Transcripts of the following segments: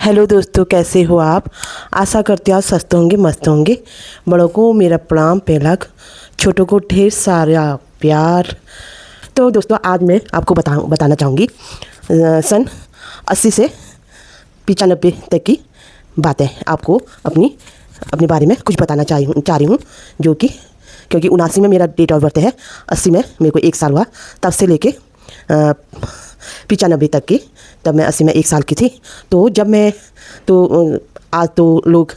Hello दोस्तों, कैसे हो आप। आशा करते हो आप स्वस्थ होंगे, मस्त होंगे। बड़ों को मेरा प्रणाम पेलक, छोटों को ढेर सारा प्यार। तो दोस्तों, आज मैं आपको बताना चाहूँगी सन 80 से 95 तक की बातें। आपको अपने बारे में कुछ बताना चाह रही हूँ, जो कि क्योंकि 79 में मेरा डेट ऑफ बर्थ है, 80 में मेरे को 1 साल हुआ, तब से लेके 95 तक की। तब मैं 80 में 1 साल की थी। तो जब मैं आज तो लोग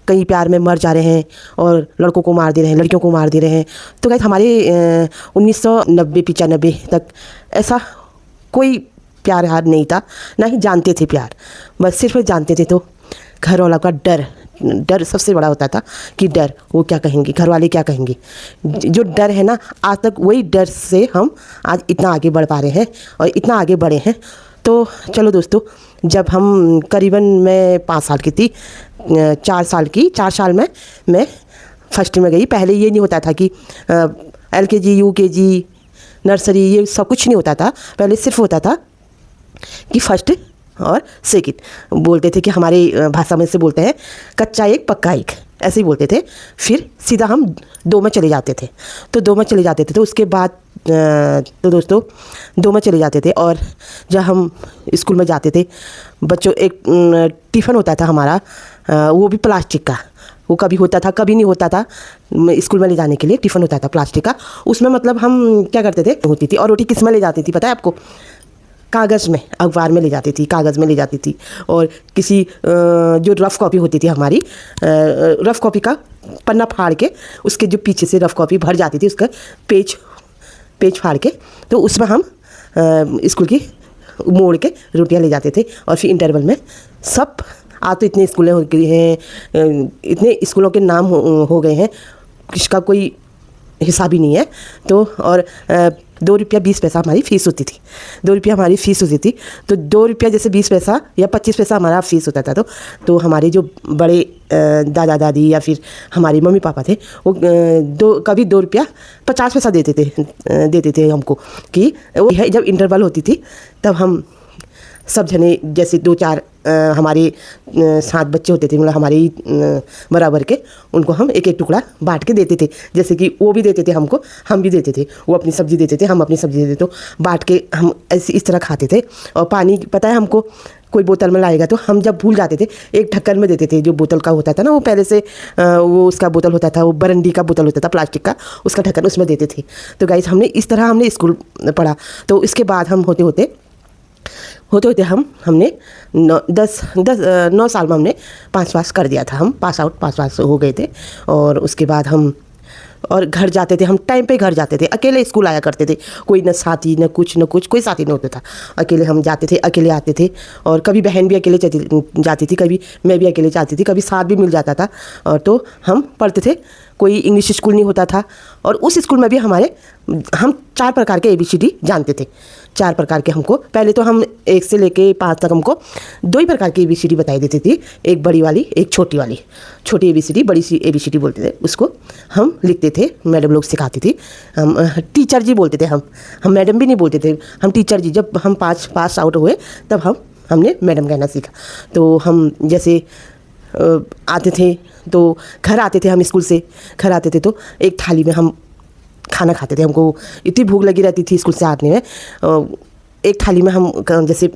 कई प्यार में मर जा रहे हैं और लड़कों को मार दे रहे हैं, लड़कियों को मार दे रहे हैं। तो गाइस, हमारे 1990-95 तक ऐसा कोई प्यार हार नहीं था, ना ही जानते थे प्यार। बस सिर्फ जानते थे तो घर वालों का डर सबसे बड़ा होता था कि डर, वो क्या कहेंगे, घर वाले क्या कहेंगे। जो डर है ना, आज तक वही डर से हम आज इतना आगे बढ़ पा रहे हैं और इतना आगे बढ़े हैं। तो चलो दोस्तों, जब हम करीबन मैं 5 साल की थी, 4 साल में मैं फर्स्ट में गई। पहले ये नहीं होता था कि LKG UKG नर्सरी ये सब कुछ नहीं होता था। पहले सिर्फ होता था कि फर्स्ट और सेकंड। बोलते थे कि हमारे भाषा में से बोलते हैं कच्चा एक पक्का एक, ऐसे ही बोलते थे। फिर सीधा हम 2 में चले जाते थे। तो 2 में चले जाते थे, तो उसके बाद तो दोस्तों 2 में चले जाते थे। और जब हम स्कूल में जाते थे, बच्चों एक टिफ़िन होता था हमारा, वो भी प्लास्टिक का। वो कभी होता था, कभी नहीं होता था। स्कूल में ले जाने के लिए टिफ़िन होता था प्लास्टिक का। उसमें मतलब हम क्या करते थे, होती थी। और रोटी किस में ले जाती थी पता है आपको? कागज़ में, अखबार में ले जाती थी, कागज़ में ले जाती थी। और किसी जो रफ़ कॉपी होती थी हमारी, रफ़ कॉपी का पन्ना फाड़ के उसके जो पीछे से रफ़ कॉपी भर जाती थी, उसका पेज फाड़ के, तो उसमें हम स्कूल की मोड़ के रोटियां ले जाते थे। और फिर इंटरवल में सब, आज तो इतने स्कूलें हो गई हैं, इतने स्कूलों के नाम हो गए हैं, इसका कोई हिसाब ही नहीं है। तो और 2 रुपया 20 पैसा हमारी फ़ीस होती थी। 2 रुपया हमारी फ़ीस होती थी। तो 2 रुपया जैसे 20 पैसा या 25 पैसा हमारा फ़ीस होता था। तो हमारे जो बड़े दादा दादी या फिर हमारे मम्मी पापा थे, वो कभी 2 रुपया 50 पैसा देते थे हमको। कि वो जब इंटरवल होती थी, तब हम सब जने, जैसे 2-4 हमारे 7 बच्चे होते थे, मतलब हमारे बराबर के, उनको हम एक एक टुकड़ा बांट के देते थे। जैसे कि वो भी देते थे हमको, हम भी देते थे। वो अपनी सब्ज़ी देते थे, हम अपनी सब्ज़ी देते थे। तो बांट के हम ऐसे इस तरह खाते थे। और पानी पता है हमको, कोई बोतल में लाएगा तो हम जब भूल जाते थे, एक ढक्कन में देते थे। जो बोतल का होता था ना, वो पहले से वो उसका बोतल होता था, वो बरंडी का बोतल होता था प्लास्टिक का, उसका ढक्कन उसमें देते थे। तो गाइस, इस तरह हमने स्कूल पढ़ा। तो इसके बाद हम होते होते हमने 9 साल में हमने पास कर दिया था। हम पास हो गए थे। और उसके बाद हम और घर जाते थे, हम टाइम पे घर जाते थे। अकेले स्कूल आया करते थे, कोई न साथी न कुछ, कोई साथी नहीं होता था। अकेले हम जाते थे, अकेले आते थे। और कभी बहन भी अकेले जाती थी, कभी मैं भी अकेले जाती थी, कभी साथ भी मिल जाता था। और तो हम पढ़ते थे। कोई इंग्लिश स्कूल नहीं होता था। और उस स्कूल में भी हम 4 प्रकार के ABCD जानते थे। 4 प्रकार के हमको, पहले तो हम 1 से लेके 5 तक हमको 2 ही प्रकार की ABCD बताई देती थी। एक बड़ी वाली, एक छोटी वाली। छोटी ABCD, बड़ी सी ABCD बोलते थे उसको। हम लिखते थे, मैडम लोग सिखाती थी। हम टीचर जी बोलते थे, हम मैडम भी नहीं बोलते थे, हम टीचर जी। जब हम पास आउट हुए, तब हमने मैडम कहना सीखा। तो हम जैसे आते थे, तो घर आते थे, हम स्कूल से घर आते थे तो एक थाली में हम खाना खाते थे। हमको इतनी भूख लगी रहती थी स्कूल से आने में। एक थाली में हम जैसे,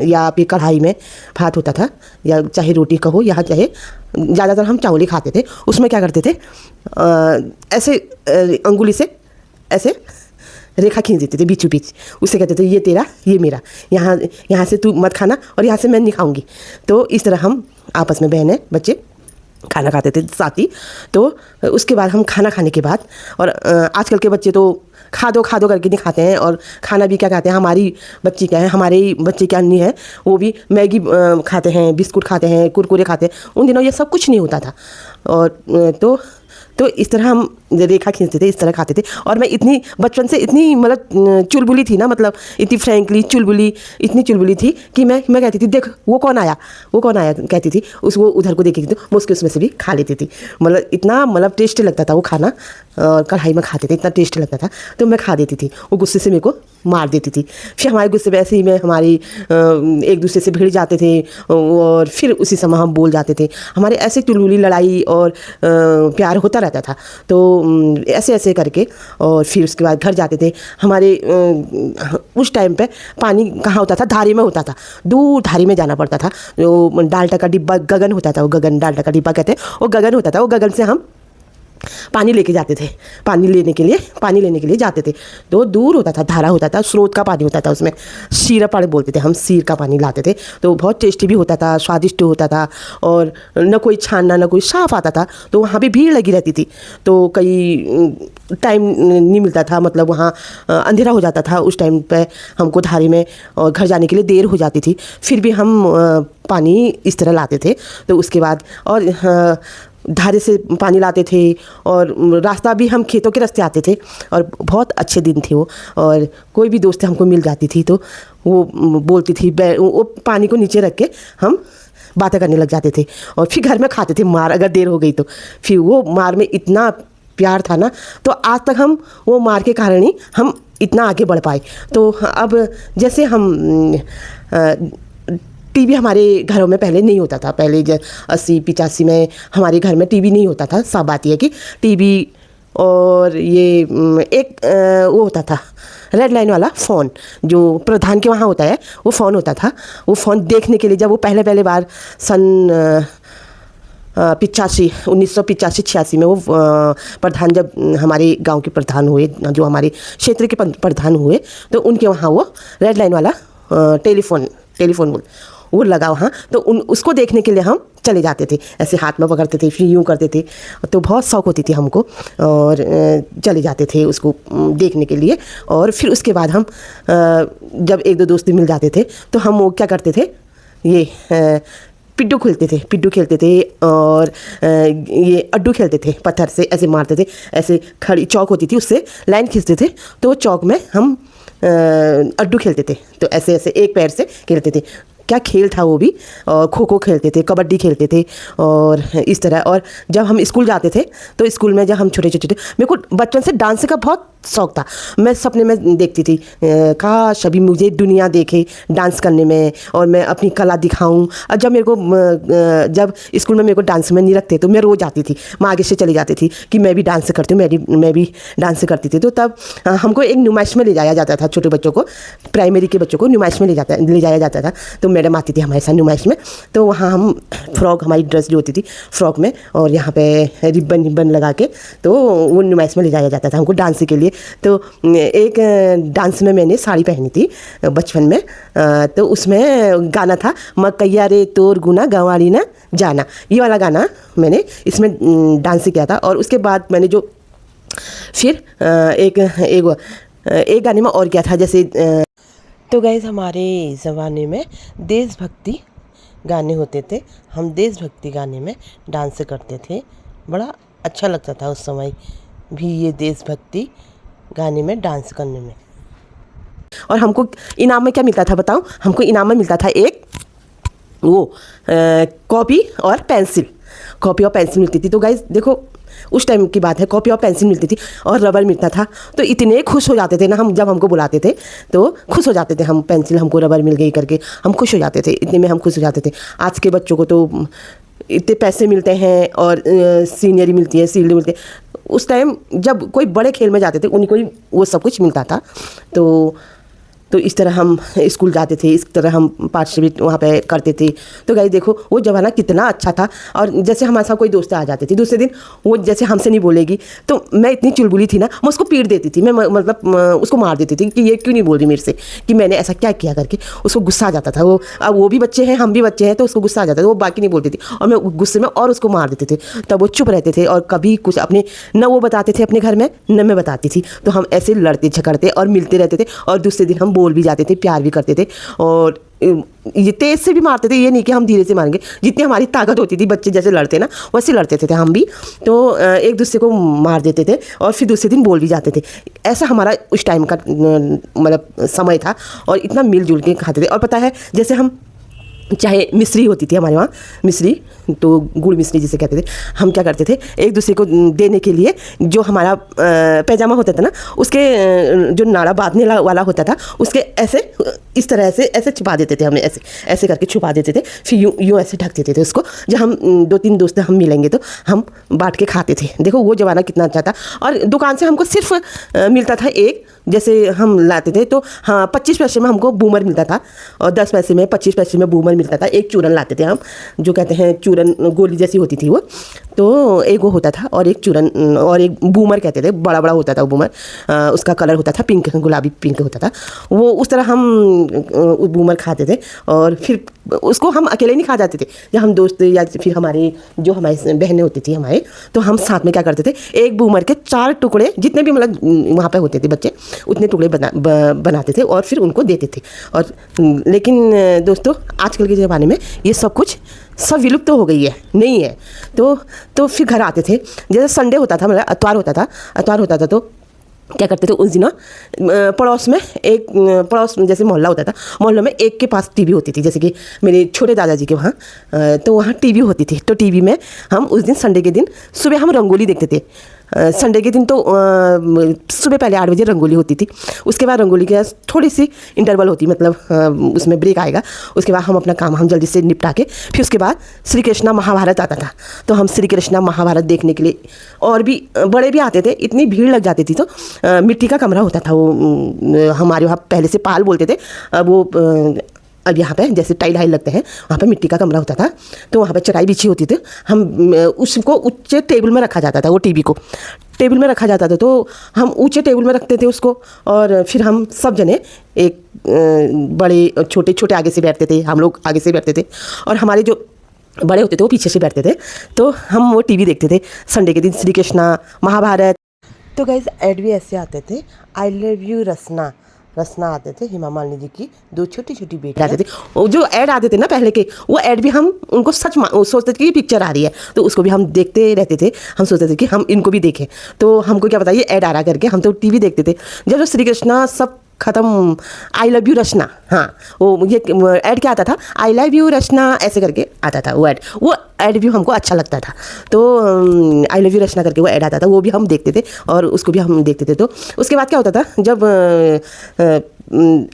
या फिर कढ़ाई में भात होता था, या चाहे रोटी कहो, या चाहे ज़्यादातर हम चावल ही खाते थे। उसमें क्या करते थे, ऐसे अंगुली से ऐसे रेखा खींच देते थे बीचों बीच। उससे कहते थे ये तेरा, ये मेरा, यहाँ से तू मत खाना और यहाँ से मैं नहीं खाऊंगी। तो इस तरह हम आपस में बहनें बच्चे खाना खाते थे साथ ही। तो उसके बाद हम खाना खाने के बाद, और आजकल के बच्चे तो खा दो करके नहीं खाते हैं। और खाना भी क्या खाते हैं, हमारे बच्चे क्या नहीं है, वो भी मैगी खाते हैं, बिस्कुट खाते हैं, कुरकुरे खाते हैं। उन दिनों ये सब कुछ नहीं होता था। और तो इस तरह हम रेखा खींचते थे, इस तरह खाते थे। और मैं इतनी बचपन से इतनी मतलब चुलबुली थी ना, मतलब इतनी फ्रैंकली इतनी चुलबुली थी कि मैं कहती थी, देख वो कौन आया कहती थी। वो उधर को देखती थी, मैं उसमें से भी खा लेती थी। मतलब इतना टेस्टी लगता था वो खाना। कढ़ाई में खाते थे, इतना टेस्टी लगता था, तो मैं खा देती थी। वो गुस्से से मेरे को मार देती थी। फिर हमारे गुस्से में ऐसे ही में हमारी एक दूसरे से भिड़ जाते थे और फिर उसी समय हम बोल जाते थे। हमारे ऐसे चुलबुली लड़ाई और प्यार होता रहता था। तो ऐसे ऐसे करके और फिर उसके बाद घर जाते थे। हमारे उस टाइम पे पानी कहाँ होता था, धारी में होता था, दूर धारी में जाना पड़ता था। जो डाल्टा का डिब्बा गगन होता था, वो गगन डाल्टा का डिब्बा कहते हैं, वो गगन होता था। वो गगन से हम पानी लेके जाते थे, पानी लेने के लिए जाते थे। तो दूर होता था, धारा होता था, स्रोत का पानी होता था, उसमें शीरा पानी बोलते थे हम, सीर का पानी लाते थे। तो बहुत टेस्टी भी होता था, स्वादिष्ट होता था और न कोई छानना न कोई साफ आता था। तो वहाँ भी भीड़ लगी रहती थी। तो कई टाइम नहीं मिलता था, मतलब वहाँ अंधेरा हो जाता था उस टाइम पे हमको धारी में, और घर जाने के लिए देर हो जाती थी। फिर भी हम पानी इस तरह लाते थे। तो उसके बाद और धारे से पानी लाते थे और रास्ता भी हम खेतों के रास्ते आते थे और बहुत अच्छे दिन थे वो। और कोई भी दोस्त हमको मिल जाती थी तो वो बोलती थी, वो पानी को नीचे रख के हम बातें करने लग जाते थे और फिर घर में खाते थे मार, अगर देर हो गई तो। फिर वो मार में इतना प्यार था ना, तो आज तक हम वो मार के कारण ही हम इतना आगे बढ़ पाए। तो अब जैसे हम टीवी हमारे घरों में पहले नहीं होता था। पहले 80-85 में हमारे घर में टीवी नहीं होता था। सब बात यह कि टीवी और ये एक वो होता था रेड लाइन वाला फ़ोन, जो प्रधान के वहाँ होता है, वो फ़ोन होता था। वो फ़ोन देखने के लिए जब वो पहले बार सन 1985-86 में वो प्रधान, जब हमारे गांव के प्रधान हुए, जो हमारे क्षेत्र के प्रधान हुए, तो उनके वहाँ वो रेड लाइन वाला टेलीफोन वो लगा वहाँ। तो उसको देखने के लिए हम चले जाते थे, ऐसे हाथ में पकड़ते थे, फिर यूँ करते थे। तो बहुत शौक़ होती थी हमको और चले जाते थे उसको देखने के लिए। और फिर उसके बाद हम जब एक दो दोस्त मिल जाते थे तो हम वो क्या करते थे, ये पिड्डू खेलते थे और ये अड्डू खेलते थे। पत्थर से ऐसे मारते थे, ऐसे खड़ी चौक होती थी, उससे लाइन खींचते थे। तो चौक में हम अड्डू खेलते थे। तो ऐसे ऐसे एक पैर से खेलते थे। क्या खेल था वो भी। और खो खो खेलते थे, कबड्डी खेलते थे और इस तरह। और जब हम स्कूल जाते थे तो स्कूल में जब हम छोटे मेरे को बचपन से डांस का बहुत शौक़ था। मैं सपने में देखती थी काश अभी मुझे दुनिया देखे डांस करने में और मैं अपनी कला दिखाऊं। और जब मेरे को जब स्कूल में मेरे को डांस में नहीं रखते तो मैं रोज़ आती थी, मैं आगे से चली जाती थी कि मैं भी डांस करती हूँ, मैं भी डांस करती थी। तो तब हमको एक नुमाइश में ले जाया जाता था, छोटे बच्चों को, प्राइमरी के बच्चों को नुमाइश में ले जाया जाता था। तो मैडम आती थी हमारे साथ नुमाइश में। तो वहाँ हम फ्रॉक, हमारी ड्रेस जो होती थी फ्रॉक में, और यहाँ पे रिबन लगा के, तो वो नुमाइश में ले जाया जाता था हमको डांस के लिए। तो एक डांस में मैंने साड़ी पहनी थी बचपन में। तो उसमें गाना था, मकैया रे तोर गुना गंवारी ना जाना, ये वाला गाना मैंने इसमें डांस किया था। और उसके बाद मैंने जो फिर एक गाने में और किया था, जैसे तो गाइस हमारे ज़माने में देशभक्ति गाने होते थे। हम देशभक्ति गाने में डांस करते थे, बड़ा अच्छा लगता था उस समय भी ये देशभक्ति गाने में डांस करने में। और हमको इनाम में क्या मिलता था बताऊं? हमको इनाम में मिलता था एक वो कॉपी और पेंसिल मिलती थी। तो गाइस देखो उस टाइम की बात है, कॉपी और पेंसिल मिलती थी और रबर मिलता था। तो इतने खुश हो जाते थे ना हम, जब हमको बुलाते थे तो खुश हो जाते थे हम, पेंसिल हमको रबर मिल गई करके हम खुश हो जाते थे, इतने में हम खुश हो जाते थे। आज के बच्चों को तो इतने पैसे मिलते हैं और सीनियरी मिलती है, शील्ड मिलती है। उस टाइम जब कोई बड़े खेल में जाते थे उन्हीं को ही वो सब कुछ मिलता था। तो इस तरह हम स्कूल जाते थे, इस तरह हम पार्टिसिपेट वहाँ पे करते थे। तो गाइस देखो वो ज़माना कितना अच्छा था। और जैसे हमारे साथ कोई दोस्त आ जाते थे, दूसरे दिन वो जैसे हमसे नहीं बोलेगी, तो मैं इतनी चुलबुली थी ना, मैं उसको पीट देती थी। मैं मतलब उसको मार देती थी कि ये क्यों नहीं बोल रही मेरे से, कि मैंने ऐसा क्या किया करके। उसको गुस्सा आ जाता था। वो अब वो भी बच्चे हैं, हम भी बच्चे हैं, तो उसको गुस्सा आ जाता था। वो बाकी नहीं बोलती थी और मैं गुस्से में और उसको मार देते थे। तब वो चुप रहते थे और कभी कुछ अपने न वो बताते थे अपने घर में, न मैं बताती थी। तो हम ऐसे लड़ते झगड़ते और मिलते रहते थे और दूसरे दिन हम बोल भी जाते थे, प्यार भी करते थे। और ये तेज से भी मारते थे, ये नहीं कि हम धीरे से मारेंगे। जितनी हमारी ताकत होती थी, बच्चे जैसे लड़ते ना वैसे लड़ते थे हम भी। तो एक दूसरे को मार देते थे और फिर दूसरे दिन बोल भी जाते थे। ऐसा हमारा उस टाइम का मतलब समय था और इतना मिलजुल के खाते थे। और पता है जैसे हम चाहे मिश्री होती थी हमारे वहाँ, मिश्री तो गुड़ मिश्री जिसे कहते थे, हम क्या करते थे एक दूसरे को देने के लिए जो हमारा पैजामा होता था ना, उसके जो नाड़ा बांधने वाला होता था, उसके ऐसे इस तरह से ऐसे छुपा देते थे, हमें ऐसे ऐसे करके छुपा देते थे, फिर यूँ यूँ ऐसे ढक देते थे उसको। जब हम 2-3 दोस्त हम मिलेंगे तो हम बांट के खाते थे। देखो वो ज़माना कितना अच्छा था। और दुकान से हमको सिर्फ मिलता था एक, जैसे हम लाते थे तो हाँ 25 पैसे में हमको बूमर मिलता था, और 10 पैसे में 25 पैसे में बूमर मिलता था। एक चूरन लाते थे हम, जो कहते हैं चूरन, गोली जैसी होती थी वो, तो एक वो होता था, और एक चूरन, और एक बूमर कहते थे, बड़ा बड़ा होता था वो बूमर। उसका कलर होता था पिंक, गुलाबी पिंक होता था वो। उस तरह हम बूमर खाते थे, और फिर उसको हम अकेले नहीं खा जाते थे। जब हम दोस्त या फिर हमारे जो हमारी बहनें होती थी हमारे, तो हम साथ में क्या करते थे, एक बूमर के 4 टुकड़े, जितने भी मतलब वहाँ पे होते थे बच्चे, उतने टुकड़े बनाते थे और फिर उनको देते थे। और लेकिन दोस्तों आजकल के ज़माने में ये सब कुछ सब विलुप्त तो हो गई है, नहीं है। तो फिर घर आते थे, जैसे संडे होता था, मतलब अतवार होता था तो क्या करते थे उस दिनों, पड़ोस में एक पड़ोस जैसे मोहल्ला होता था, मोहल्ले में एक के पास टीवी होती थी, जैसे कि मेरे छोटे दादाजी के वहाँ, तो वहाँ टीवी होती थी। तो टीवी में हम उस दिन संडे के दिन सुबह हम रंगोली देखते थे। संडे के दिन तो सुबह पहले 8 बजे रंगोली होती थी, उसके बाद रंगोली के थोड़ी सी इंटरवल होती, मतलब उसमें ब्रेक आएगा, उसके बाद हम अपना काम हम जल्दी से निपटा के फिर उसके बाद श्री कृष्णा महाभारत आता था। तो हम श्री कृष्णा महाभारत देखने के लिए, और भी बड़े भी आते थे, इतनी भीड़ लग जाती थी। तो मिट्टी का कमरा होता था वो, हमारे वहाँ पहले से पाल बोलते थे, वो अब यहाँ पे जैसे टाइल हाइल लगते हैं, वहाँ पे मिट्टी का कमरा होता था। तो वहाँ पे चटाई बिछी होती थी, हम उसको ऊँचे टेबल में रखा जाता था, वो टीवी को टेबल में रखा जाता था। तो हम ऊँचे टेबल में रखते थे उसको, और फिर हम सब जने एक बड़े छोटे छोटे आगे से बैठते थे, हम लोग आगे से बैठते थे, और हमारे जो बड़े होते थे वो पीछे से बैठते थे। तो हम वो टीवी देखते थे संडे के दिन, श्री कृष्णा महाभारत। तो गाइस ऐड भी ऐसे आते थे, आई लव यू रसना, रसना आते थे, हेमा मालिनी जी की 2 छोटी छोटी बेटी आते थे। वो जो ऐड आते थे ना पहले के, वो ऐड भी हम उनको सच सोचते थे कि ये पिक्चर आ रही है, तो उसको भी हम देखते रहते थे। हम सोचते थे कि हम इनको भी देखें, तो हमको क्या पता ये ऐड आ रहा करके, हम तो टीवी देखते थे। जब श्री कृष्णा सब ख़त्म, आई लव यू रचना, हाँ वो ये ऐड क्या आता था, आई लव यू रचना ऐसे करके आता था वो ऐड भी हमको अच्छा लगता था। तो आई लव यू रचना करके वो ऐड आता था, वो भी हम देखते थे और उसको भी हम देखते थे। तो उसके बाद क्या होता था, जब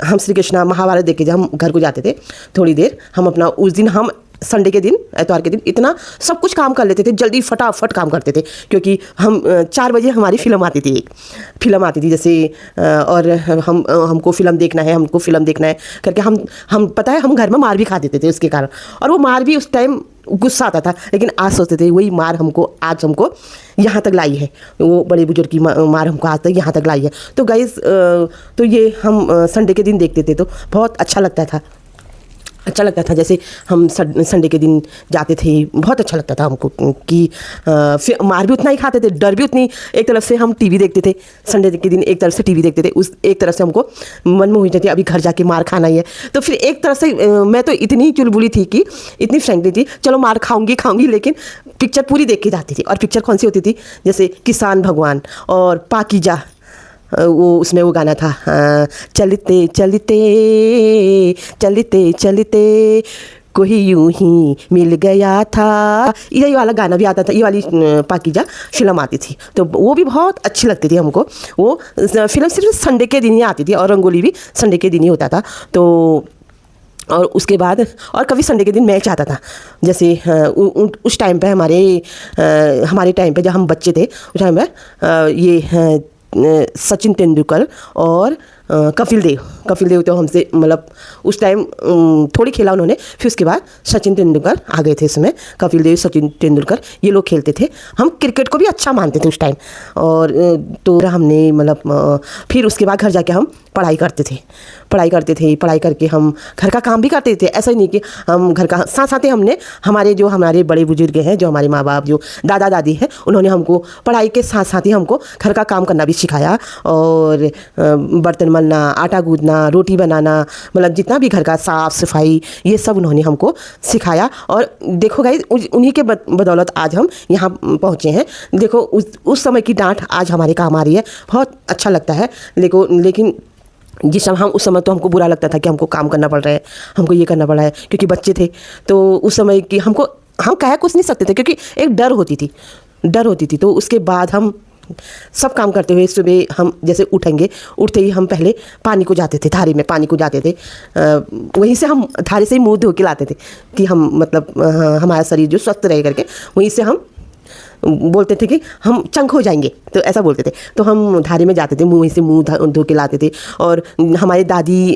हम श्री कृष्णा महाभारत देख के जब हम घर को जाते थे, थोड़ी देर हम अपना उस दिन हम संडे के दिन, एतवार के दिन इतना सब कुछ काम कर लेते थे, जल्दी फटाफट काम करते थे, क्योंकि हम 4 बजे हमारी फ़िल्म आती थी, एक फ़िल्म आती थी जैसे, और हमको फ़िल्म देखना है करके हम पता है हम घर में मार भी खा देते थे उसके कारण। और वो मार भी उस टाइम गुस्सा आता था, लेकिन आज सोचते थे वही मार आज हमको यहाँ तक लाई है, वो बड़े बुजुर्ग की मार हमको आज तक यहाँ तक लाई है। तो गाइस तो ये हम संडे के दिन देखते थे, तो बहुत अच्छा लगता था। जैसे हम संडे के दिन जाते थे, बहुत अच्छा लगता था हमको कि फिर मार भी उतना ही खाते थे, डर भी उतनी। एक तरफ से हम टीवी देखते थे संडे के दिन, एक तरफ से टीवी देखते थे, उस एक तरफ से हमको मन में हुई थी अभी घर जाके मार खाना ही है। तो फिर एक तरफ से मैं तो इतनी चुलबुली थी कि इतनी फ्रेंकली थी, चलो मार खाऊंगी, लेकिन पिक्चर पूरी देख के जाती थी। और पिक्चर कौन सी होती थी, जैसे किसान भगवान और पाकीजा, वो उसमें वो गाना था, चलते चलते चलते चलते कोई यूं ही मिल गया था, ये वाला गाना भी आता था। ये वाली पाकीजा फिल्म आती थी, तो वो भी बहुत अच्छी लगती थी हमको। वो फिल्म सिर्फ संडे के दिन ही आती थी, और रंगोली भी संडे के दिन ही होता था। तो और उसके बाद और कभी संडे के दिन मैच आता था, जैसे उस टाइम पे हमारे टाइम पे जब हम बच्चे थे, उस टाइम पे ये सचिन तेंदुलकर और कपिल देव तो हमसे मतलब उस टाइम थोड़ी खेला उन्होंने, फिर उसके बाद सचिन तेंदुलकर आ गए थे इसमें। कपिल देव, सचिन तेंदुलकर ये लोग खेलते थे। हम क्रिकेट को भी अच्छा मानते थे उस टाइम। और तो हमने मतलब फिर उसके बाद घर जाके हम पढ़ाई करते थे, पढ़ाई करके हम घर का काम भी करते थे। ऐसा ही नहीं कि हम घर का साथ हमने हमारे बड़े बुजुर्ग हैं, जो हमारे माँ बाप, जो दादा दादी हैं, उन्होंने हमको पढ़ाई के साथ ही हमको घर का काम करना भी सिखाया। और बर्तन मलना, आटा गूंदना, रोटी बनाना, मतलब जितना भी घर का साफ़ सफाई, ये सब उन्होंने हमको सिखाया। और देखो गाइस, उन्हीं के बदौलत आज हम यहाँ पहुँचे हैं। देखो उस समय की डांट आज हमारे काम आ रही है, बहुत अच्छा लगता है। लेकिन जिस समय उस समय तो हमको बुरा लगता था कि हमको काम करना पड़ रहा है, हमको ये करना पड़ रहा है, क्योंकि बच्चे थे। तो उस समय की हमको हम कह कुछ नहीं सकते थे, क्योंकि एक डर होती थी। तो उसके बाद हम सब काम करते हुए सुबह हम जैसे उठते ही हम पहले पानी को जाते थे, धारे में पानी को जाते थे। वहीं से हम धारे से ही मुँह धो के लाते थे कि हम मतलब हमारा शरीर जो स्वस्थ रहे करके। वहीं से हम बोलते थे कि हम चंक हो जाएंगे, तो ऐसा बोलते थे। तो हम धारे में जाते थे, मुँह से मुँह धो के लाते थे। और हमारी दादी